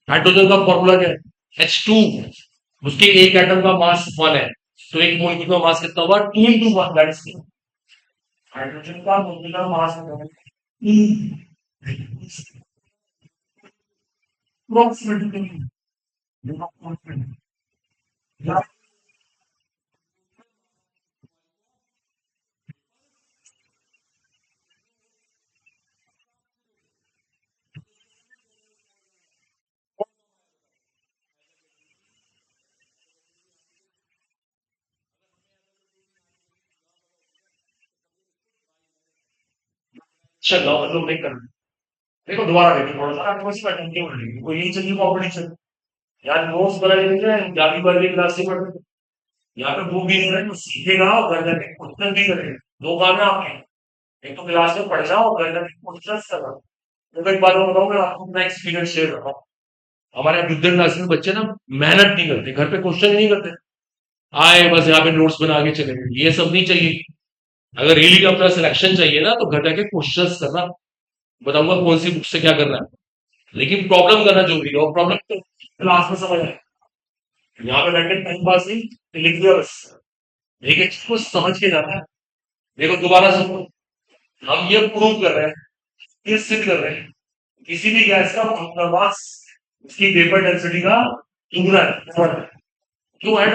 हाइड्रोजन का फॉर्मूला क्या है H2 उसके एक एटम का मास 1 है तो 1 मोल का मास कितना होगा 2 into 1 दैट इज हाइड्रोजन का मोलिकुलर मास कितना है approximately चलो मतलब नहीं करना देखो दोबारा देखो थोड़ा सा आपको इसी पैटर्न की बोल रही है यही चाहिए कॉम्पिटिशन यार नोट्स बना लेंगे जाली वाली क्लास से पढ़ यहाँ पे बुक भी नहीं रहे तो सीखेगा और घर जाके क्वेश्चन भी करेगा दो काम है आपके एक तो क्लास में पढ़ना और घर जाके क्वेश्चन करना तो एक बार बताऊँ मैं आपको अपना एक्सपीरियंस शेयर कर रहा हूँ हमारे बुद्ध क्लास में बच्चे ना मेहनत नहीं करते घर पे क्वेश्चन नहीं करते आए बस यहाँ पे नोट्स बना के चले गए ये सब नहीं चाहिए अगर रियली अपना सिलेक्शन चाहिए ना तो घर जाके क्वेश्चंस करना बताऊंगा कौन सी बुक से क्या करना है लेकिन प्रॉब्लम करना जरूरी है और प्रॉब्लम तो क्लास में समझ आए यहाँ पे बैठे टाइम पास नहीं लिख दिया बस एक एक चीज को समझ के जाना है देखो दोबारा सुनो हम ये प्रूव कर रहे हैं ये सिद्ध कर रहे हैं किसी भी गैस का मास उसकी वेपर डेंसिटी का दुगना है क्यों है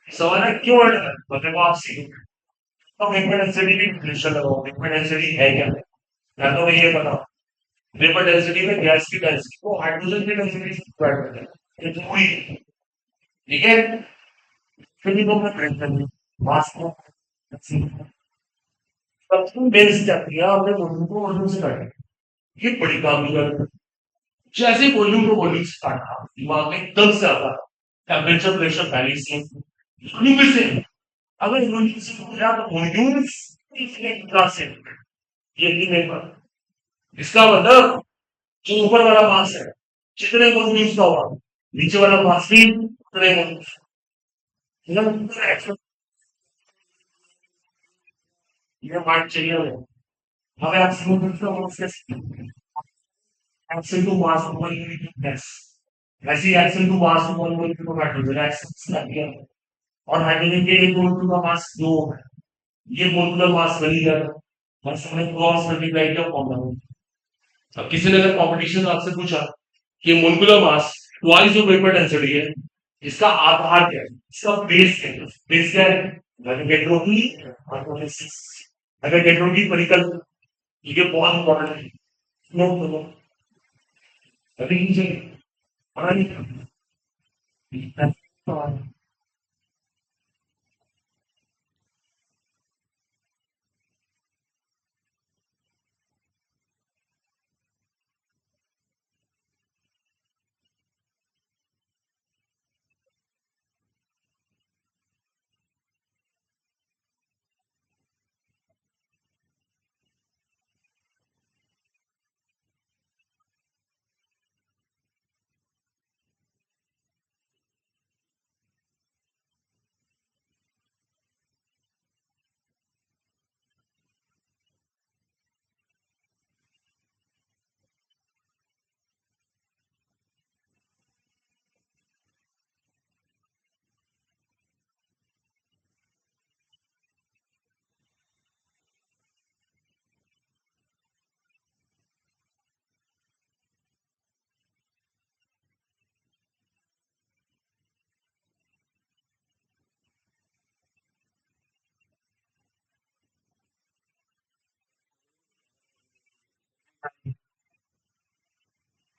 सवाल है क्यों है मतलब आप सीखो तो वेपर डेंसिटी की डिफिनेशन लगाओ वेपर डेंसिटी है क्या या तो मैं ये बताओ वेपर डेंसिटी में गैस की डेंसिटी को हाइड्रोजन की डेंसिटी से डिवाइड करते हैं ये पूरी ठीक है फिर ये मैं प्रिंट कर दूं मास को सबसे बेस क्या किया हमने वॉल्यूम को वॉल्यूम से काटा ये बड़ी काम की बात है जैसे वॉल्यूम को वॉल्यूम से काटा दिमाग में एकदम से आता टेम्परेचर प्रेशर पहले से वॉल्यूम भी सेम अगर वॉल्यूम से हो गया तो वॉल्यूम्स क्लास से ये नहीं मेरे पास इसका मतलब जो ऊपर वाला मास है जितने वॉल्यूम्स का होगा नीचे वाला मास भी उतने वॉल्यूम्स ये मार्क चाहिए हमें आप शुरू करते हो equal to mass one unit yes वैसे ही equal to mass one unit को हाइड्रोजन एक्सेल कर दिया और हाइड्रोजन के एक मोल का मास 2 है ये मोलकुलर मास बन गया बस हमने क्रॉस मल्टीप्लाई किया फॉर्मूला अब किसी ने अगर कंपटीशन आपसे पूछा कि मोलकुलर मास ट्वाइस जो वेपर डेंसिटी है इसका आधार क्या है इसका बेस क्या है अगर गेट्रोगी ऑटोलिसिस अगर गेट्रोगी परिकल्प ये बहुत इंपॉर्टेंट है नोट करो अभी नीचे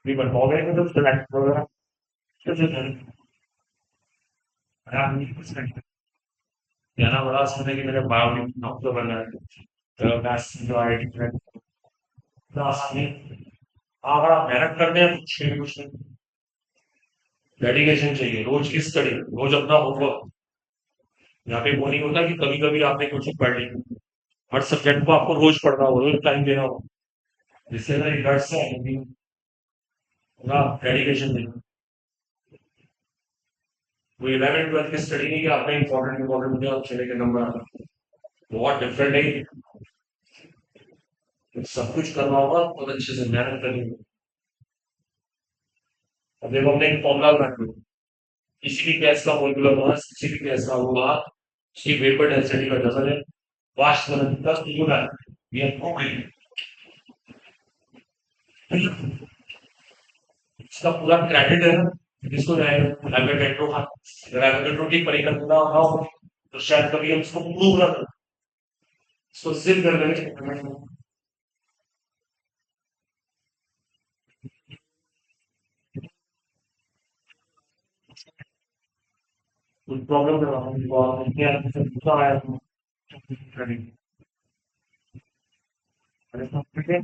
भी बनवाओगे तो सिलेक्ट वगैरह कैसे करें कुछ नहीं कहना बड़ा आसान है कि मेरे बायोलॉजी डॉक्टर बनना है तो मैथ्स जो आईआईटी में आसान है अगर आप मेहनत करते हैं तो कुछ नहीं डेडिकेशन चाहिए रोज की स्टडी रोज अपना होमवर्क यहाँ पे वो नहीं होता कि कभी कभी आपने कुछ पढ़ ली हर सब्जेक्ट को आपको रोज पढ़ना होगा, रोज टाइम देना होगा, जिसके अंदर इंटरेस्ट है, पूरा डेडिकेशन देना। वो 11 12 की स्टडी नहीं कि आपने इंपॉर्टेंट इंपॉर्टेंट दिया और चले के नंबर आना, बहुत डिफरेंट है। सब कुछ करना होगा, बहुत अच्छे से मेहनत करनी होगी। अब देखो हमने एक फॉर्मूला बना लिया, किसी भी गैस का मोलिकुलर मास किसी भी गैस का अनुपात उसकी वेपर डेंसिटी का डबल है, वाष्प घनत्व का गुना है। ये आपको इसका पूरा क्रेडिट है ना, जिसको एवोगैड्रो का, अगर एवोगैड्रो की परिकल्पना ना हो तो शायद कभी हम इसको प्रूव ना कर, इसको सिद्ध कर देंगे। कुछ प्रॉब्लम कर रहा हूँ, इतने आदमी से पूछा आया तो करेंगे। अरे तो ठीक है,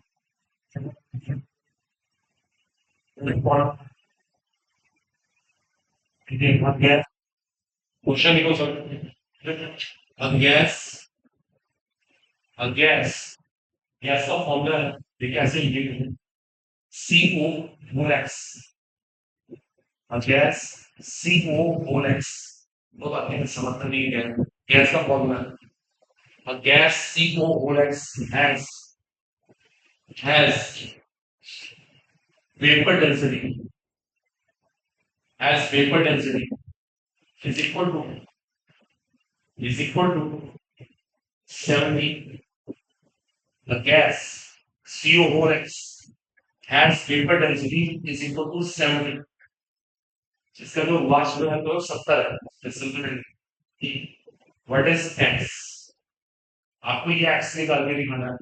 ठीक है, अब गैस क्वेश्चन लिखो सर। अब गैस गैस का फॉर्मूला है, देखिए ऐसे लिखेंगे, CO मोल एक्स। अब गैस CO मोल एक्स, वो बात नहीं समझता नहीं है, गैस का फॉर्मूला है। A gas CO mole x has vapor density vapor density is equal to 70. The gas CO whole X has vapor density is equal to 70, जिसका जो वाष्प घनत्व है 70 है। व्हाट इज एक्स, आपको ये एक्स निकाल के दिखाना है।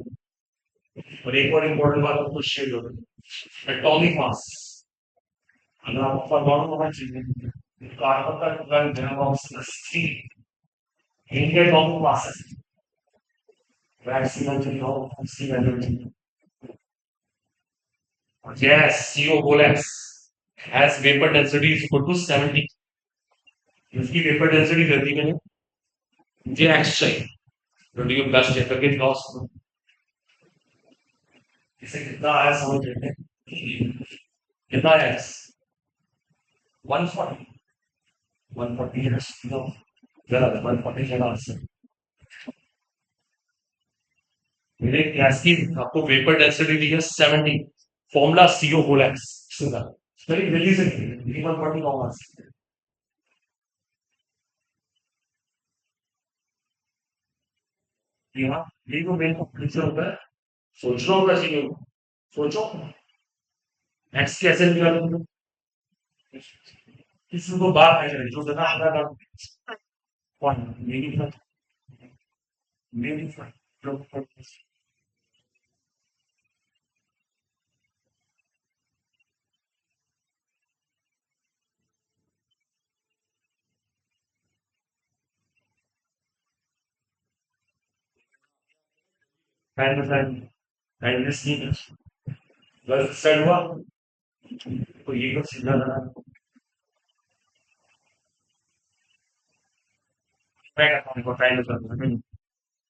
और एक और इम्पोर्टेंट बात आपको शेयर करूँ, एटॉमिक मास। अगर आपको परमाणु होना चाहिए, कार्बन का टुकड़ा घन बॉक्स 80 इनके एटॉमिक मास है, maximum चाहिए हो उसकी वैल्यू चाहिए। Yes, CO whole X has vapor density is equal to 70. इसकी वेपर डेंसिटी रहती है, मुझे एक्स चाहिए, तो डी प्लस चेक करके लॉस इसे कितना आया समझ लेते हैं। कितना आया एक्स 140, 140 है नो, जरा 140 जरा से मेरे गैस की आपको वेपर डेंसिटी दी है 70, फॉर्मूला CO होल एक्स सुना, वेरी जल्दी से 140 होगा। यहाँ ये जो मेन कंप्लीशन होता है, सोचना होगा चाहिए, सोचो एक्स कैसे निकालेंगे, किसी को बात नहीं करें जो देना आधा काम कौन मेरी काइंडनेस नहीं है, बस सेड हुआ तो ये तो सीधा था। मैं कहता हूँ काइंडनेस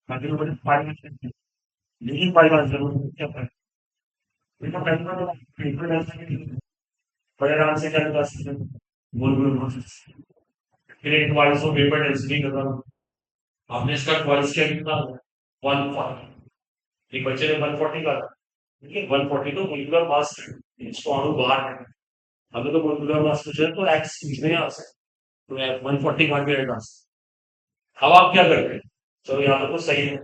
बाकी तो बड़े पारी में लेकिन पारी बात जरूर क्या है, ये तो कहीं पर पेपर ऐसा नहीं है, बड़े आराम से क्या कर सकते हैं, बोल बोल प्रोसेस फिर एक ट्वाइस ऑफ पेपर डेंसिटी कर रहा हूँ, आपने इसका ट्वाइस क्या कितना 140, एक बच्चे ने 140 का, देखिए 140 तो मोलिकुलर मास है, इसको अणु बाहर है, हमें तो मोलिकुलर मास पूछे तो एक्स पूछने आ सकते, तो 140 काट के रेट आ सकते। अब आप क्या करते हैं, चलो यहाँ तो सही है।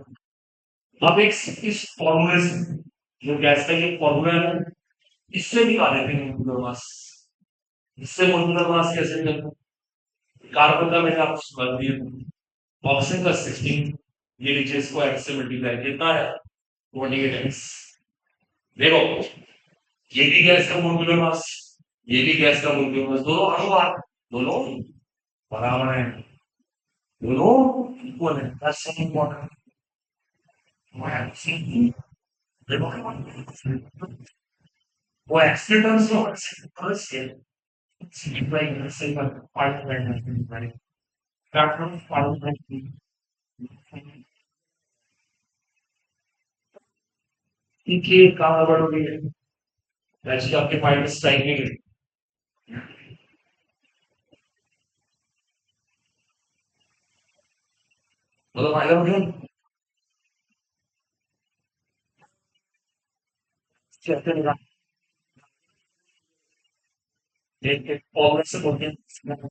अब एक इस फॉर्मूले से, जो गैस का ये फॉर्मूला है, इससे निकाले थे मोलिकुलर मास, इससे मोलिकुलर मास कैसे निकलता, कार्बन का मैंने आपको बता दिया, ऑक्सीजन का 16, ये नीचे इसको एक्स से मल्टीप्लाई कितना है 28x। देखो ये भी गैस का मोलिकुलर मास, ये भी गैस का मोलिकुलर मास, दोनों अनुपात, दोनों बराबर है, दोनों इक्वल है, दैट्स सो इम्पोर्टेंट। देखो वो एक्स के टर्म्स में फर्स्ट है, सिंपल सही बात, पार्ट में प्लेटफॉर्म पार्ट में देखिए कहाँ गड़बड़ हो गई है। एक्चुअली आपके फाइल में स्ट्राइक नहीं गई। मतलब फायदा हो गया। कहते हैं देख के कांग्रेस से बोलते हैं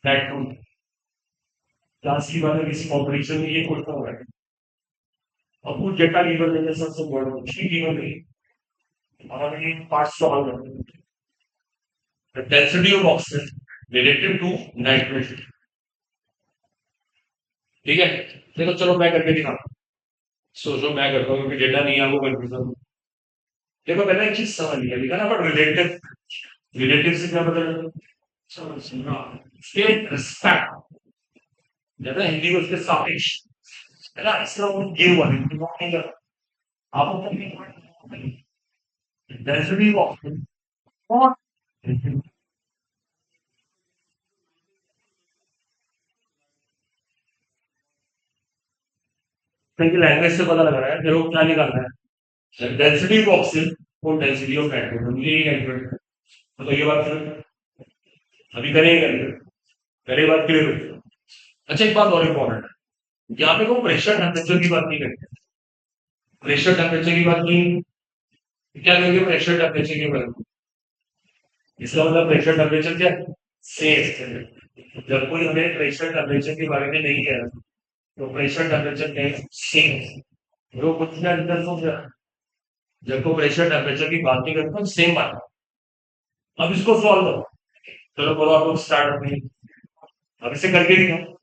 दैट टू लास्ट की बात है किसी कॉम्पिटिशन में ये क्वेश्चन हो रहा है। अब कुछ डेटा गिवन है जैसे सबसे बड़ा कुछ भी गिवन नहीं और ये पांच सवाल करते हैं। The density of oxygen relative to nitrogen। ठीक है। देखो चलो मैं करके दिखाता हूँ। सोचो मैं करता हूँ क्योंकि डेटा नहीं है आपको कंफ्यूजन। देखो पहले एक चीज समझ लिया लिखा ना बट रिलेटिव। रिलेटिव से क्या पता चला। चलो सुनो उसके रिस्पेक्ट जैसे हिंदी में उसके सापेक्ष है ना इसका वो ये हुआ है नहीं कर आप डेंसिटी ऑफ और लैंग्वेज से पता लग रहा है देखो क्या निकालना है डेंसिटी ऑफ ऑक्सीजन और डेंसिटी ऑफ नाइट्रोजन मुझे ये कैलकुलेट करना है। तो ये बात अभी करेंगे पहले बात क्लियर हो। अच्छा एक बात और इम्पोर्टेंट है यहाँ पे को प्रेशर टेम्परेचर की बात नहीं करते। प्रेशर टेम्परेचर की बात नहीं क्या करेंगे प्रेशर टेम्परेचर की बात। इसका मतलब प्रेशर टेम्परेचर क्या सेम। जब कोई हमें प्रेशर टेम्परेचर के बारे में नहीं कह रहा तो प्रेशर टेम्परेचर क्या है सेम। वो कुछ ना अंदर सोच रहा जब को प्रेशर टेम्परेचर की बात नहीं करते सेम बात है। अब इसको सॉल्व करो। चलो बोलो आप लोग स्टार्ट अपनी अब इसे करके दिखाओ।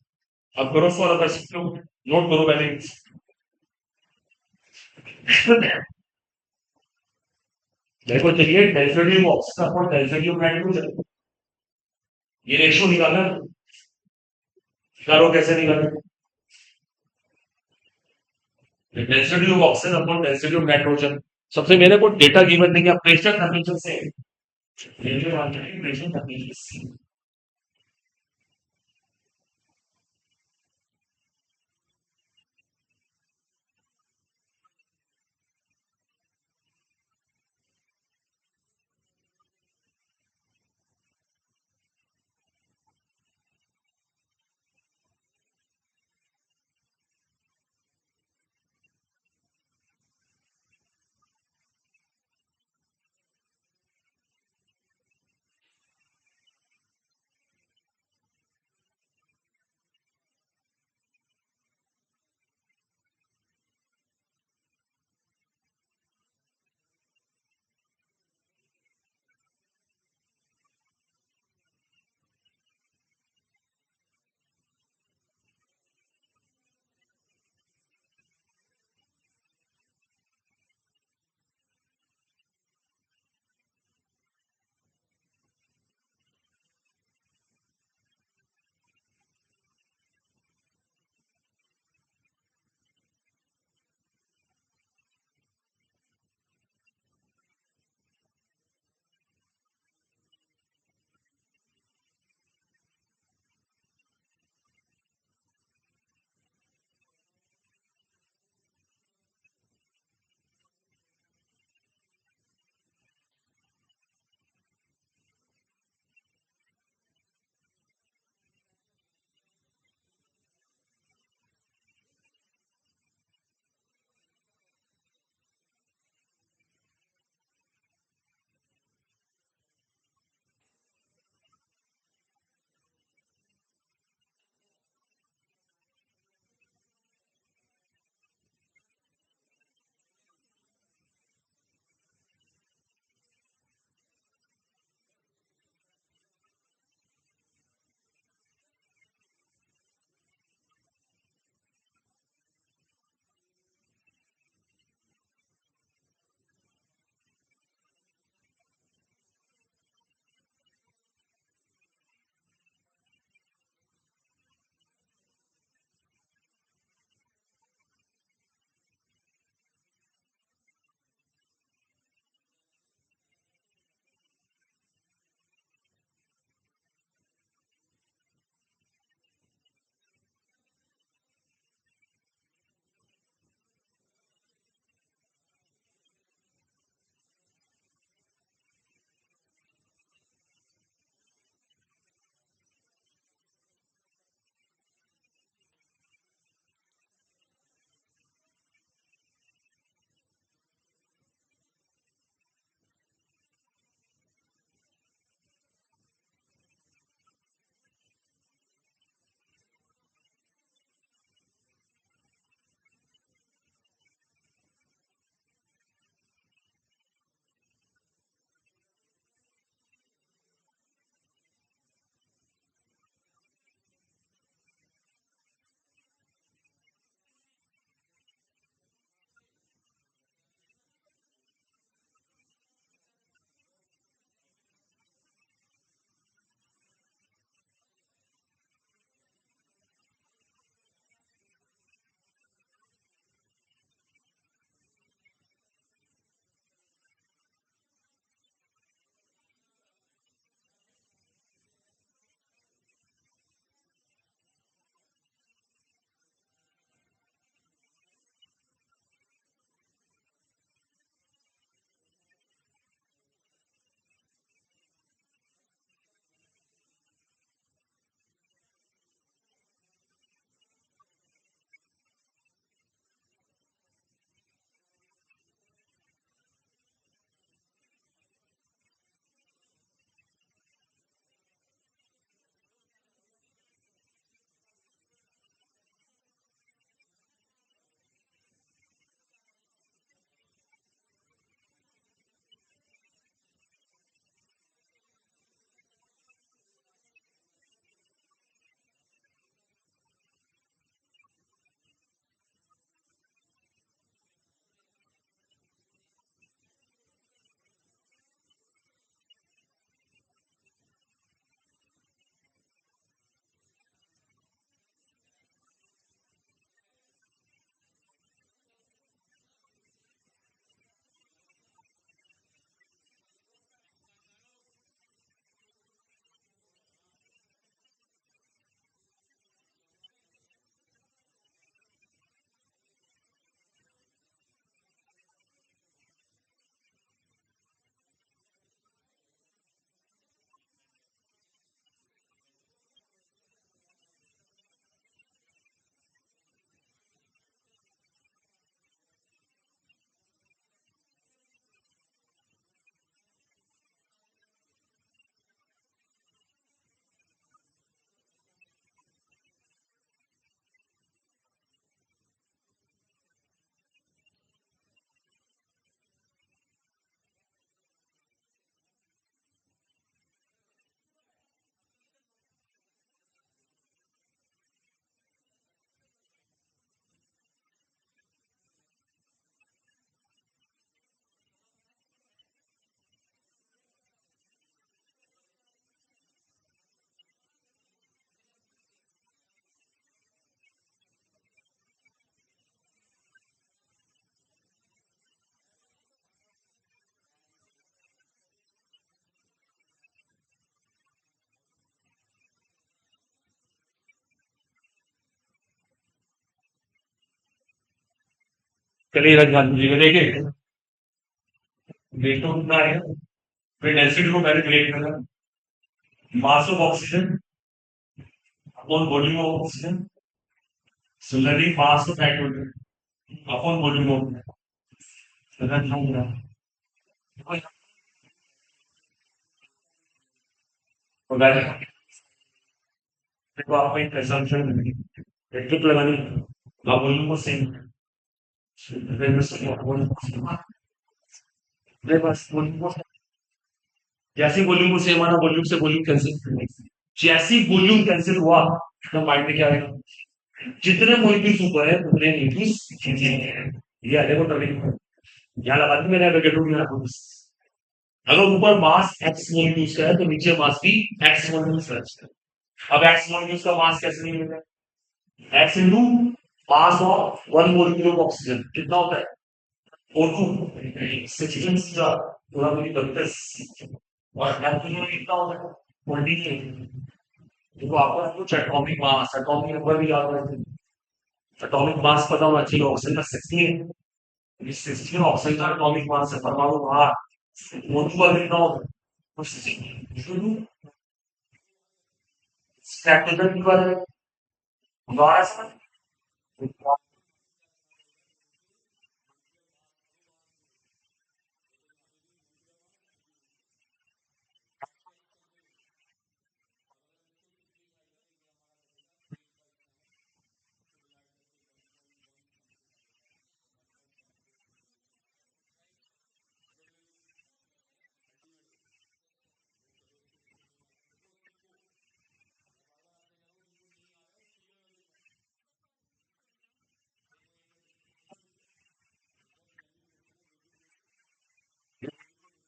अब करो सॉल्व कर सकते हो नोट करो पहले देखो चलिए डेंसिटी ऑफ ऑक्सीजन और डेंसिटी ऑफ नाइट्रोजन ये रेशियो निकालना करो कैसे निकालना density of oxygen upon density of nitrogen. सबसे मेरे को डेटा गिवन नहीं है प्रेशर टेम्परेचर से रेशियो मान लीजिए प्रेशर टेम्परेचर। चलिए इधर ध्यान दीजिएगा, देखिए वेट तो कितना आएगा, फिर डेंसिटी को पहले क्रिएट करना, mass of oxygen upon volume of oxygen, similarly mass of nitrogen upon volume of, इधर ध्यान देना। तो देखो आपको एक assumption मिलेगी, इलेक्ट्रिक लगानी है, आप वॉल्यूम को सेम, मेरे पास वॉल्यूम को जैसे वॉल्यूम को सेम आना, वॉल्यूम से वॉल्यूम कैंसिल, जैसे वॉल्यूम कैंसिल हुआ तो माइंड में क्या आएगा, जितने मॉलिक्यूल्स ऊपर है उतने न्यूक्लियस नीचे हैं। ये आगे को टर्निंग यहाँ लगा दी मैंने, अगर गेटू में अगर ऊपर मास एक्स मॉलिक्यूल्स का है तो नीचे मास भी एक्स मॉलिक्यूल्स का है। अब एक्स मॉलिक्यूल्स का मास कैसे नहीं मिलेगा, x into mass of one molecule of oxygen कितना होता है, O2 16 पूरा पूरी 32 और एटॉमिक कितना होता है 28। देखो आपको कुछ एटॉमिक मास एटॉमिक नंबर भी याद रखते हैं, एटॉमिक मास पता होना चाहिए, ऑक्सीजन का 16, ये 16 ऑक्सीजन का एटॉमिक मास है, परमाणु भार O2 का कितना होता है, तो 16 स्ट्रैटेजन की बात है दोबारा समझ,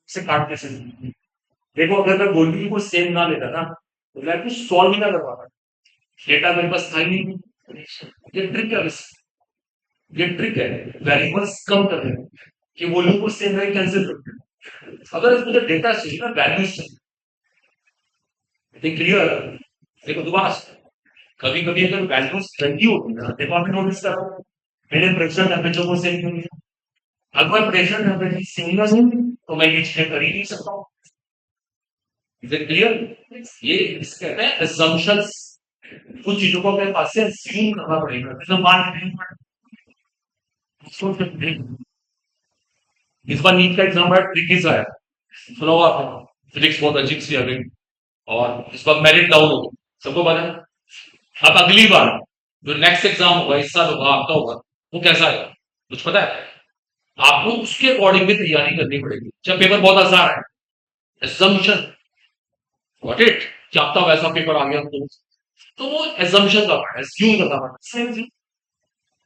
से काटने से देखो अगर मैं वॉल्यूम को सेम ना लेता ना तो मैं कुछ सॉल्व ही ना कर पाता, डेटा मेरे पास था ही नहीं। ये ट्रिक है बस, ये ट्रिक है, वेरिएबल्स कम कर देना कि वॉल्यूम को सेम रहे कैंसिल कर देना। अगर मुझे डेटा चाहिए ना, वैल्यूज चाहिए, क्लियर। देखो दोबारा कभी कभी अगर वैल्यूज गलती होती है ना, देखो आपने नोटिस करा मैंने प्रेशर टेम्परेचर को सेम क्यों किया, अगर प्रेशर टेम्परेचर सेम ना हो तो मैं ये चीजें कर ही नहीं सकता हूँ। इज इट क्लियर, ये इसे कहते हैं assumptions, कुछ चीजों को अपने पास से assume करना पड़ेगा, जैसे मान लीजिए सोच सकते हैं, इस बार नीट का एग्जाम बड़ा ट्रिकी सा है, सुना होगा आपने, फिजिक्स बहुत अजीब सी आ गई और इस बार मेरिट डाउन हो गई, सबको पता है। अब अगली बार जो नेक्स्ट एग्जाम होगा इस साल होगा आपका होगा, वो कैसा आएगा कुछ पता है, आपको उसके अकॉर्डिंग भी तैयारी करनी पड़ेगी, जब पेपर बहुत आसान है, assumption, गॉट इट, क्या आपका वैसा पेपर आ गया तो वो assumption का पार्ट है, assume करना पड़ता है, सेम चीज।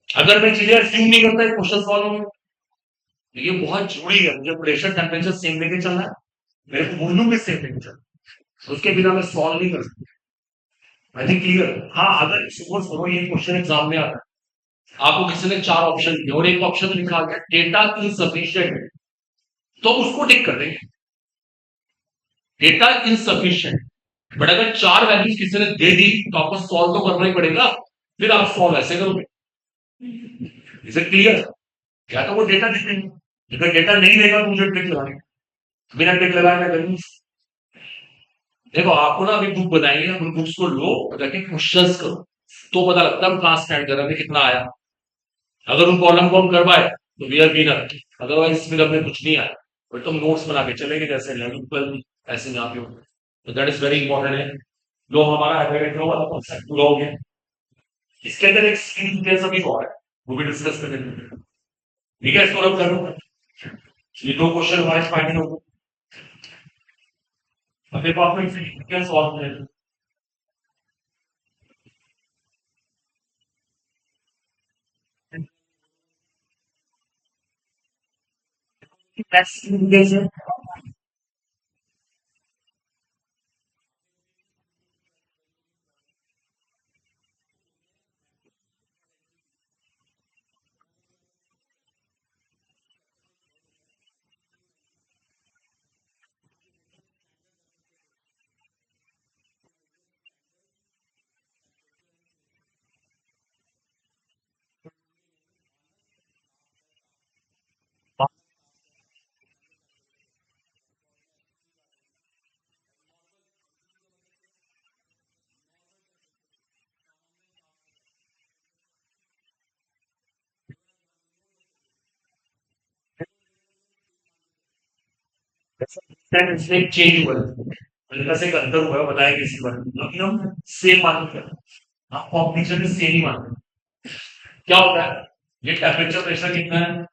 अगर मैं चीजें assume नहीं करता क्वेश्चन सॉल्व होंगे, ये बहुत जरूरी है, मुझे प्रेशर टेम्परेचर सेम लेके चलना है, मेरे को वॉल्यूम भी सेम लेके चलना है, उसके बिना मैं सॉल्व नहीं कर सकता। I think clear. हाँ अगर सपोज करो ये क्वेश्चन एग्जाम में आता है, आपको किसी ने चार ऑप्शन दिए और एक ऑप्शन लिखा गया डेटा इनसफिशिएंट, तो उसको टिक कर देंगे, डेटा इनसफिशिएंट। बट अगर चार वैल्यूज किसी ने दे दी तो आपको सॉल्व तो करना ही पड़ेगा, फिर आप सॉल्व ऐसे करोगे, इज इट क्लियर। या तो वो डेटा दे देंगे, अगर डेटा नहीं देगा तो मुझे ट्रिक लगानी, बिना ट्रिक लगाए मैं करूँ। देखो आपको ना अभी बुक बताएंगे, उन बुक्स को लो और जाके क्वेश्चंस करो, तो पता लगता है हम कहाँ स्टैंड कर रहे हैं, कितना आया। अगर उन प्रॉब्लम को हम कर पाए तो वी आर विनर, अदरवाइज फिर हमें कुछ नहीं आया, बट तुम नोट्स बना के चलेंगे जैसे 11 12 ऐसे यहाँ पे हो, तो दैट इज वेरी इंपॉर्टेंट है। लो हमारा एवेरेट वाला कॉन्सेप्ट पूरा हो गया, इसके अंदर एक स्किल डिटेल्स अभी और है, वो भी डिस्कस करेंगे, ठीक है। इसको रब करो, ये दो क्वेश्चन हमारे फाइनल हो गए, अब देखो आपको डिटेल्स सॉल्व करें, डिटेल्स है। इसमें एक चेंज हुआ है, हल्का से एक अंतर हुआ है, बताया किसी बार अभी हम सेम मानते हैं, आप कॉम्बिनेशन में सेम ही मानते हैं। क्या होता है, ये टेम्परेचर प्रेशर कितना है,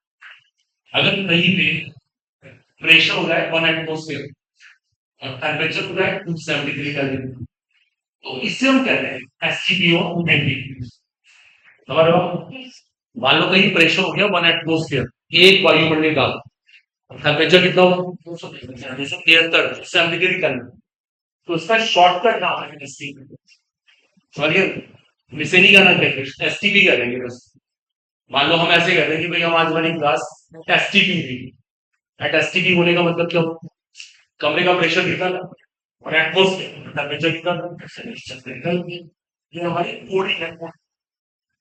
अगर कहीं पे प्रेशर हो रहा है 1 एटमोस्फेयर और टेम्परेचर हो रहा है 273 केल्विन, तो इससे हम कहते हैं एसटीपी और एनटीपी। समझ रहे हो, मान लो कहीं प्रेशर हो गया 1 एटमोस्फेयर एक वायुमंडल का, टेम्परेचर कितना हो 273 273 केल्विन, तो उसका शॉर्टकट नाम है एसटीपी। सॉरी, मिसे नहीं करना चाहिए, एसटीपी करेंगे बस। मान लो हम ऐसे कहते हैं कि भाई हम आज वाली क्लास एसटीपी हुई, एट एसटीपी होने का मतलब क्या हो, कमरे का प्रेशर कितना था और एटमोस्फेयर टेम्परेचर कितना था, ये हमारी कोडिंग है।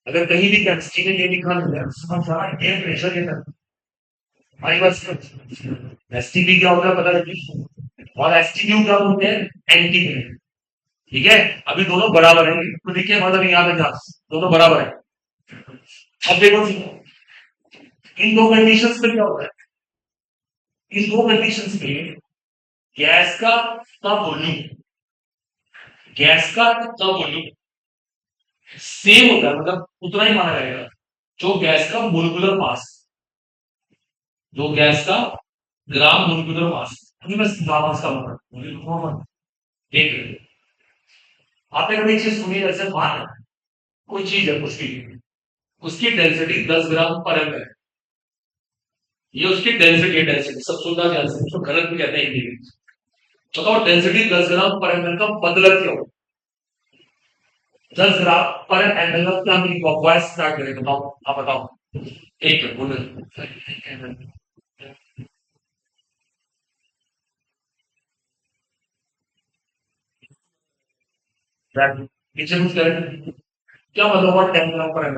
अगर कहीं भी केमिस्ट्री में ये लिखा नहीं है उसमें सारा एयर प्रेशर ये था, हमारी बस एसटीपी क्या होता है पता लगे, और एसटीपी क्या होते हैं एनटीपी। ठीक है, अभी दोनों बराबर है, तो देखिए मतलब यहाँ पे दोनों बराबर है। अब देखो इन दो कंडीशंस पे क्या होता है, इन दो कंडीशंस में गैस का वॉल्यूम, गैस का वॉल्यूम सेम होता है, मतलब उतना ही माना जाएगा जो गैस का मोलिकुलर मास, जो गैस का ग्राम मोलिकुलर मास, अभी बस ग्राम मास का मतलब एक, आपने कभी चीज सुनी जैसे मान कोई चीज है कुछ भी, उसकी डेंसिटी 10 ग्राम पर एम है, ये उसकी डेंसिटी, डेंसिटी सब सुनना ध्यान से, उसको घनत्व कहते हैं हिंदी में। बताओ डेंसिटी 10 ग्राम पर एम का मतलब क्या हो, 10 ग्राम पर एम एल का मीनिंग, वॉइस स्टार्ट करें, बताओ आप बताओ, एक मिनट बोलो। नीचे कुछ करें, क्या मतलब हुआ 10 ग्राम पर एम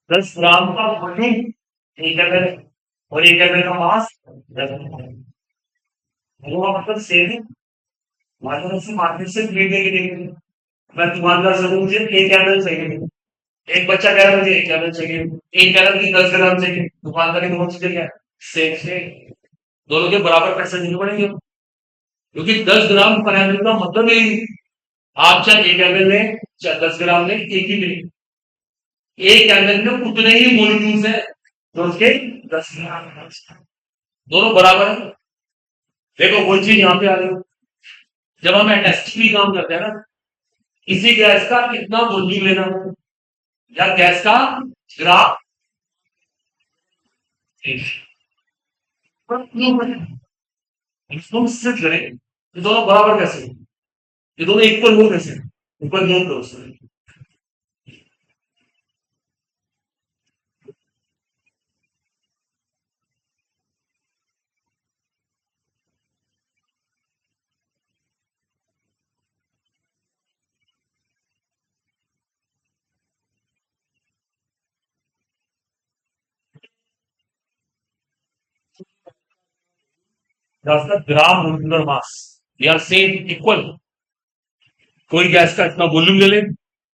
10 ग्राम का वॉल्यूम एक एम एल और एक एम एल का मास 10, वो मतलब सेम है, माध्यम से मार्केट से खरीदने के लिए मैं दुकानदार से बोलूं, मुझे एक एम एल चाहिए, एक बच्चा कह रहा है मुझे एक एम एल चाहिए, एक कह रहा है कि 10 ग्राम चाहिए, दुकानदार की दोनों चीजें क्या है, सेम से, दोनों के बराबर पैसे देने पड़ेंगे, क्योंकि 10 ग्राम पर एम एल का मतलब ही, आप चाहे एक एम एल लें चाहे 10 ग्राम लें एक ही लें, एक एम एल में उतने ही मोलिक्यूल्स है तो उसके 10 ग्राम, दोनों बराबर है। देखो वही चीज यहाँ पे आ रही है, जब हम एटएसटी भी काम करते हैं ना, किसी गैस का कितना वॉल्यूम लेना या गैस का ग्राफ, इसको सिद्ध करें ये दोनों बराबर कैसे, ये दोनों इक्वल हो कैसे, इक्वल नहीं करो उसमें। गैस का gram molecular mass, they are same equal, कोई गैस का इतना वॉल्यूम ले ले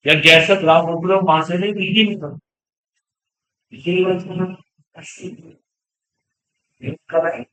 या गैस का ग्राम मोलिकुलर मास ले ले, एक ही मतलब, इसीलिए मैं इसको कर रहा है।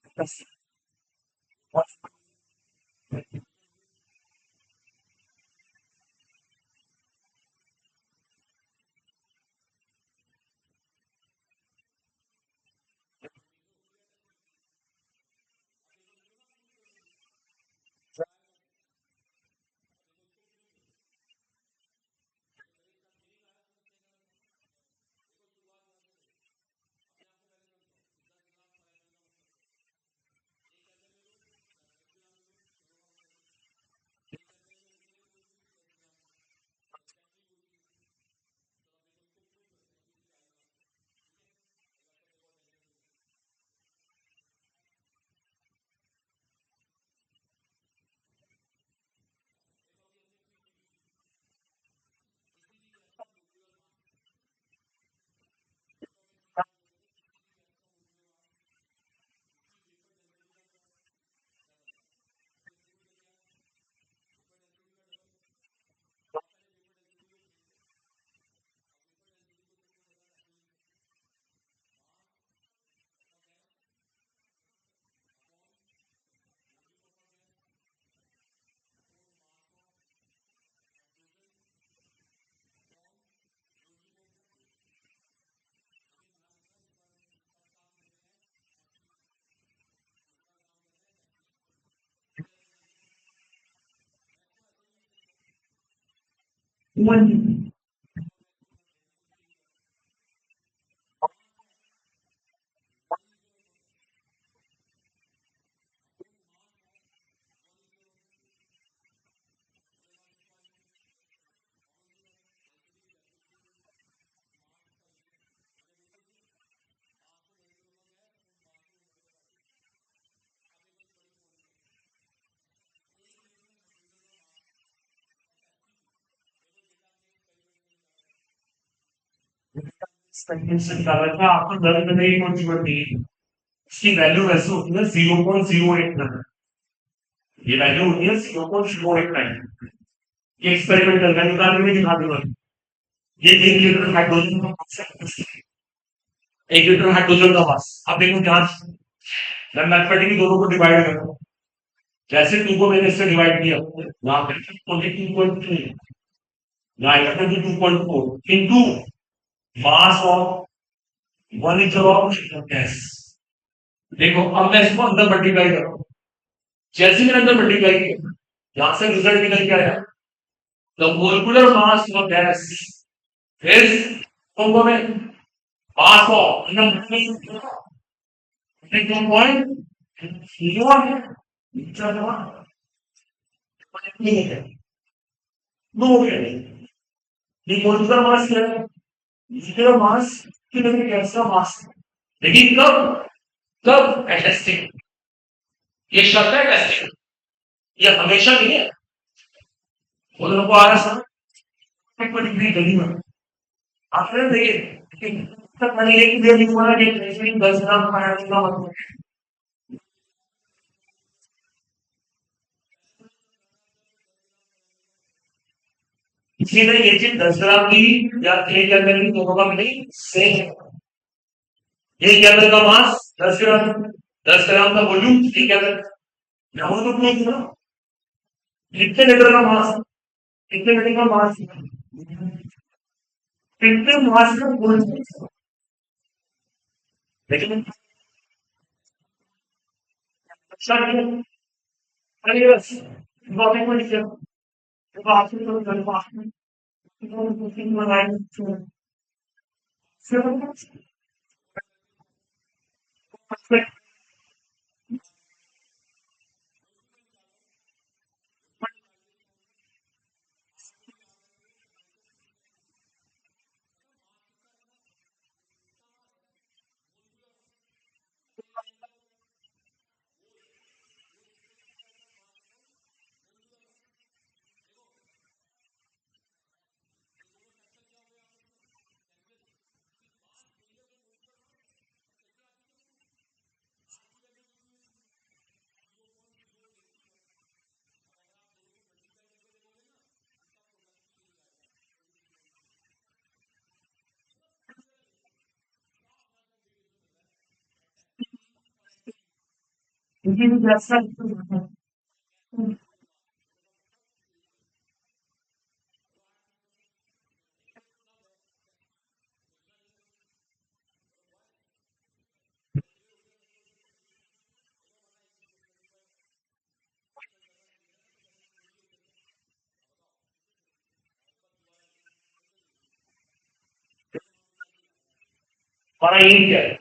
One सेंटेंस निकाला था आपको दर्द करने की कौन सी बढ़ती है इसकी वैल्यू वैसे होती है 0.089 ये वैल्यू होती है 0.089 ये एक्सपेरिमेंटल वैल्यू निकालने में दिखा दूंगा ये 1 लीटर हाइड्रोजन का मास है 1 लीटर हाइड्रोजन का मास आप देखो ध्यान से मैं मैथमेटिकली दोनों को डिवाइड कर रहा हूँ जैसे 2 को मैंने इससे डिवाइड किया यहाँ पे 22.3 यहाँ पे 2.4 into mass of 1 litre of gas देखो अब मैं इसको अंदर मल्टीप्लाई कर रहा हूँ जैसे मैंने अंदर मल्टीप्लाई किया यहां से रिजल्ट निकल के आया the molecular mass of gas is तो में मास ऑफ 2.0 है नहीं है नो हो गया नहीं ये मोलिकुलर मास क्या है मोलिकुलर मास कि नहीं गैस का मास लेकिन कब कब टेस्टिंग ये शर्त है टेस्टिंग ये हमेशा नहीं है वो लोगों को आ रहा समझ एक डिग्री गली में आपने देखिए तक मैंने एक भी नहीं हुआ कि 10 ग्राम खाना का मतलब इसीलिए ये चीज 10 ग्राम की या 1 कैलोरी की दोनों का मीनिंग सेम है 1 कैलोरी का मास 10 ग्राम 10 ग्राम का वॉल्यूम 1 कैलोरी वो तो नहीं ना कितने लीटर का मास कितने लीटर का मास कितने मास का वॉल्यूम लेकिन अच्छा नहीं है अरे बस बाकी कोई नहीं बाकी तो घर पास में तो बनाए फिर क्योंकि जैसा हमारा ये क्या है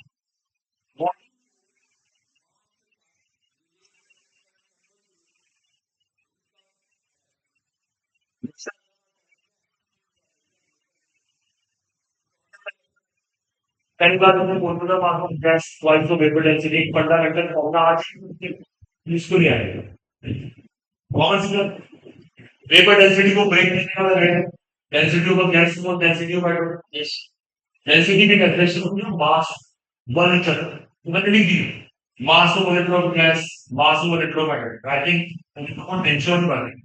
पहली बात हमने बोलते मानो gas twice of vapour density एक फंडामेंटल फॉर्मूला आज यूजफुल नहीं आएगा कौन सी वेपर डेंसिटी को ब्रेक करने वाला है डेंसिटी ऑफ गैस को density of hydrogen yes density की कैलकुलेशन होती है मास 1 लीटर मैंने लिख दी mass of litre of gas mass of litre of hydrogen I think उनको टेंशन कर रहे हैं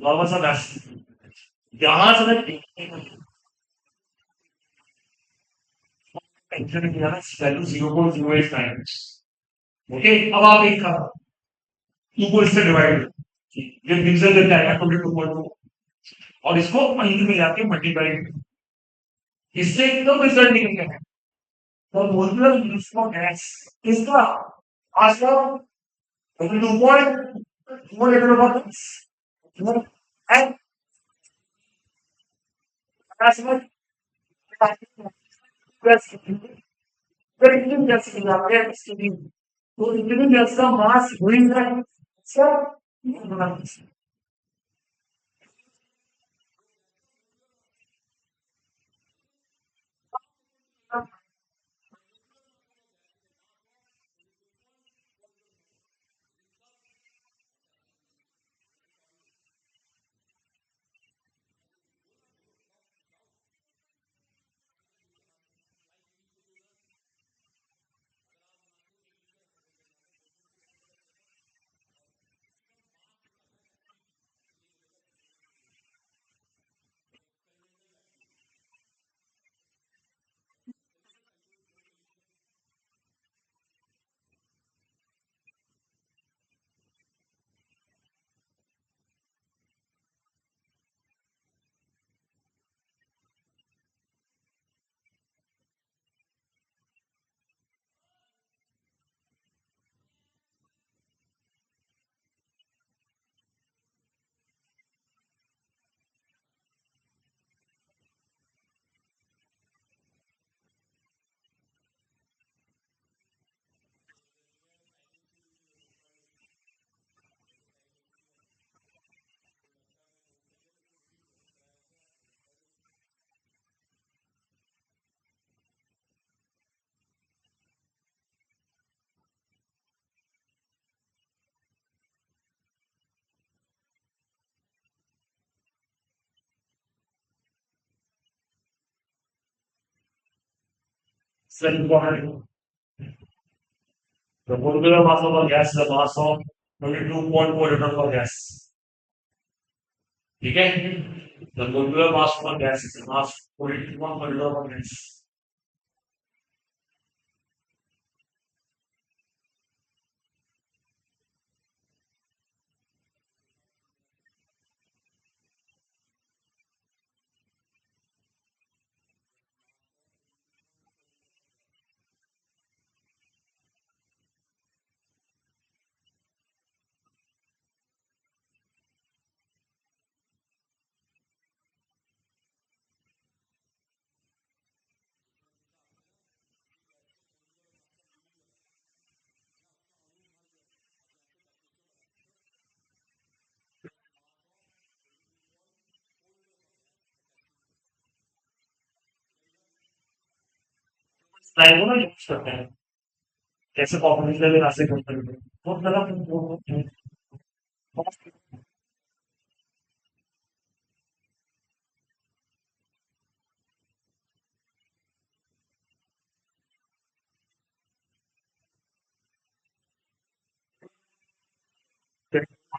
नॉर्मल सा गैस यहां से टेंशन किया ना वैल्यू 0.089 ओके अब आप एक का टू को इससे डिवाइड ये डिवीजन लेके आएगा 22.2 और इसको अंत में जाके मल्टीप्लाई इससे एकदम रिजल्ट निकल गया है तो मोलकुलर यूनिफॉर्म गैस इसका आसपास 2.1 litre of and As much as plus the Indian gas is aware to be to Indian gas का mass growing है sir sir important the molecular mass of a gas is the mass of 22.4 liter of gas ठीक है the molecular mass of a gas is the mass 22.4 liter of gas slide को ना use करते हैं कैसे population level ऐसे करते हैं बहुत ज्यादा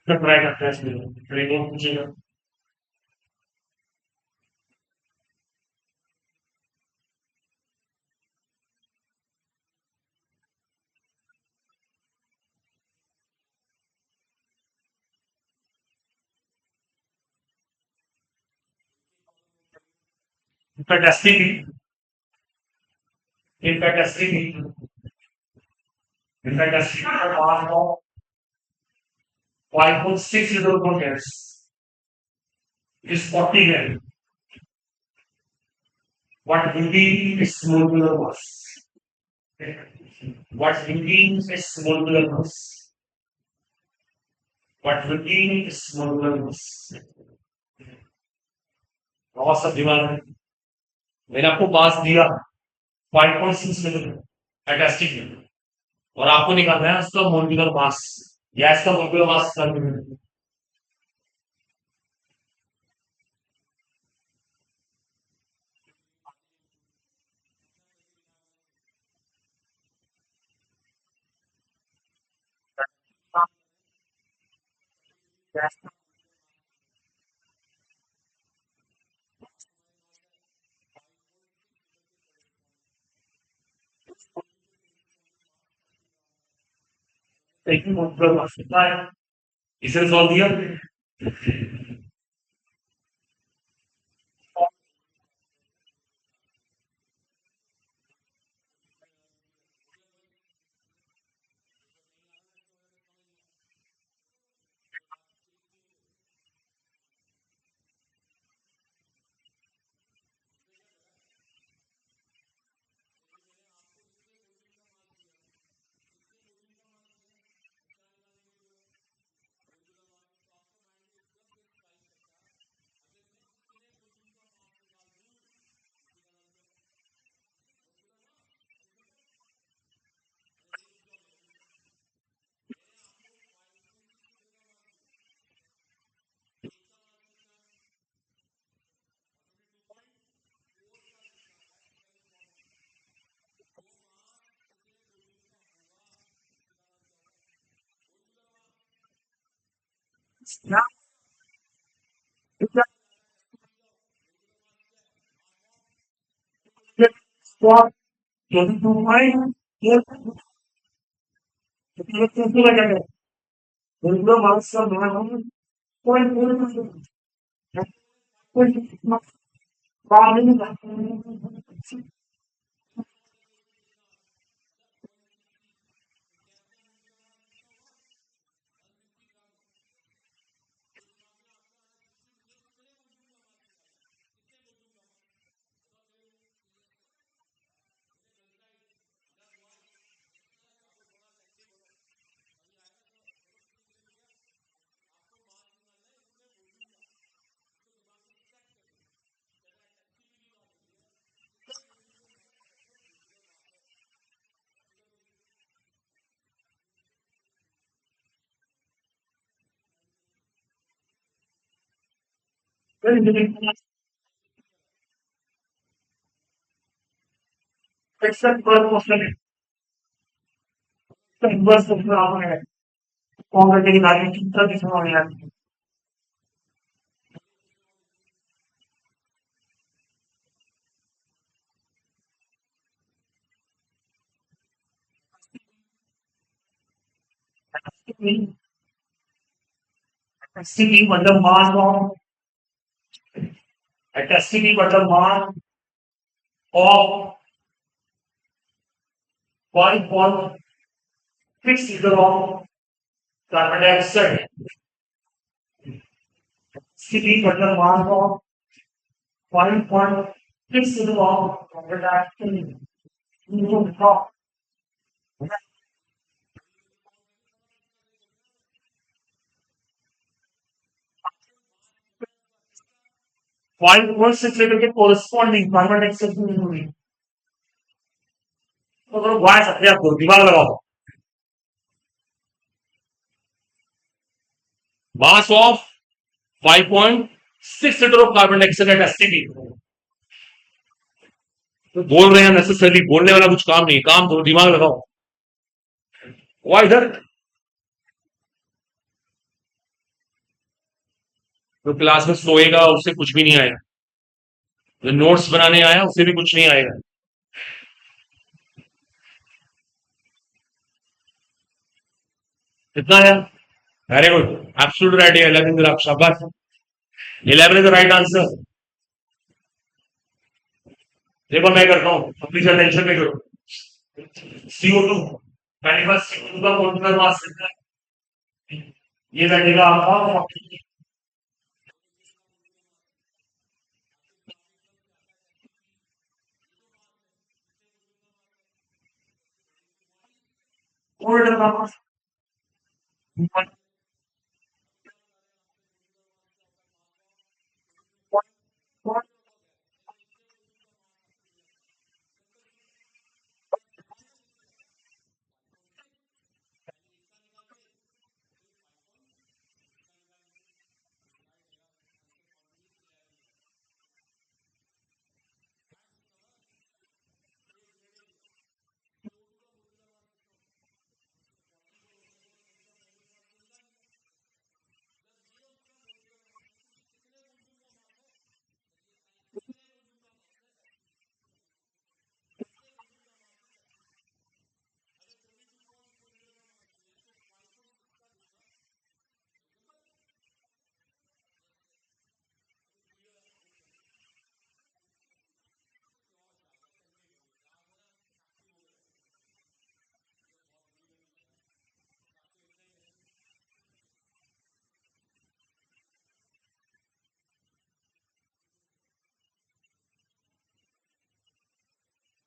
ट्राई करते हैं इसमें ट्रेनिंग कीजिएगा इनका टेस्टिंग इनका टेस्टिंग इनका टेस्टिंग पास हो 5.6 liter per gas is 40 gram. What will be its molecular mass? What will be its molecular mass? What will be its molecular mass? बहुत सा दिमाग है मैंने आपको मास दिया 5.6 लीटर एटेस्टिक में और आपको निकालना है उसका मोलिकुलर मास गैस का मोलिकुलर मास लेकिन मोलिकुलर मास कितना है इसे सॉल्व किया Stop 22 point. Here, window mouse of point. Except for Muslim, bus of the already having 30 STP मतलब mass at STP मतलब mass of 1.6 liter of carbon dioxide. STP मतलब mass of 1.6 liter of carbon dioxide. 5.6 liter के corresponding carbon dioxide की unit तो करो Y सकते हैं आपको दिमाग लगाओ mass of 5.6 liter of carbon dioxide at STP तो बोल रहे हैं नेसेसरली बोलने वाला कुछ काम नहीं काम तो दिमाग लगाओ वहां इधर जो क्लास में सोएगा उससे कुछ भी नहीं आएगा जो नोट्स बनाने आया उससे भी कुछ नहीं आएगा कितना आया वेरी गुड एब्सोल्यूट राइट 11 शाबाश 11 इज द राइट आंसर देखो मैं करता हूँ अपनी टेंशन में करो CO2 पहली बार CO2 का मोलकुलर मास कितना है ये बैठेगा आपका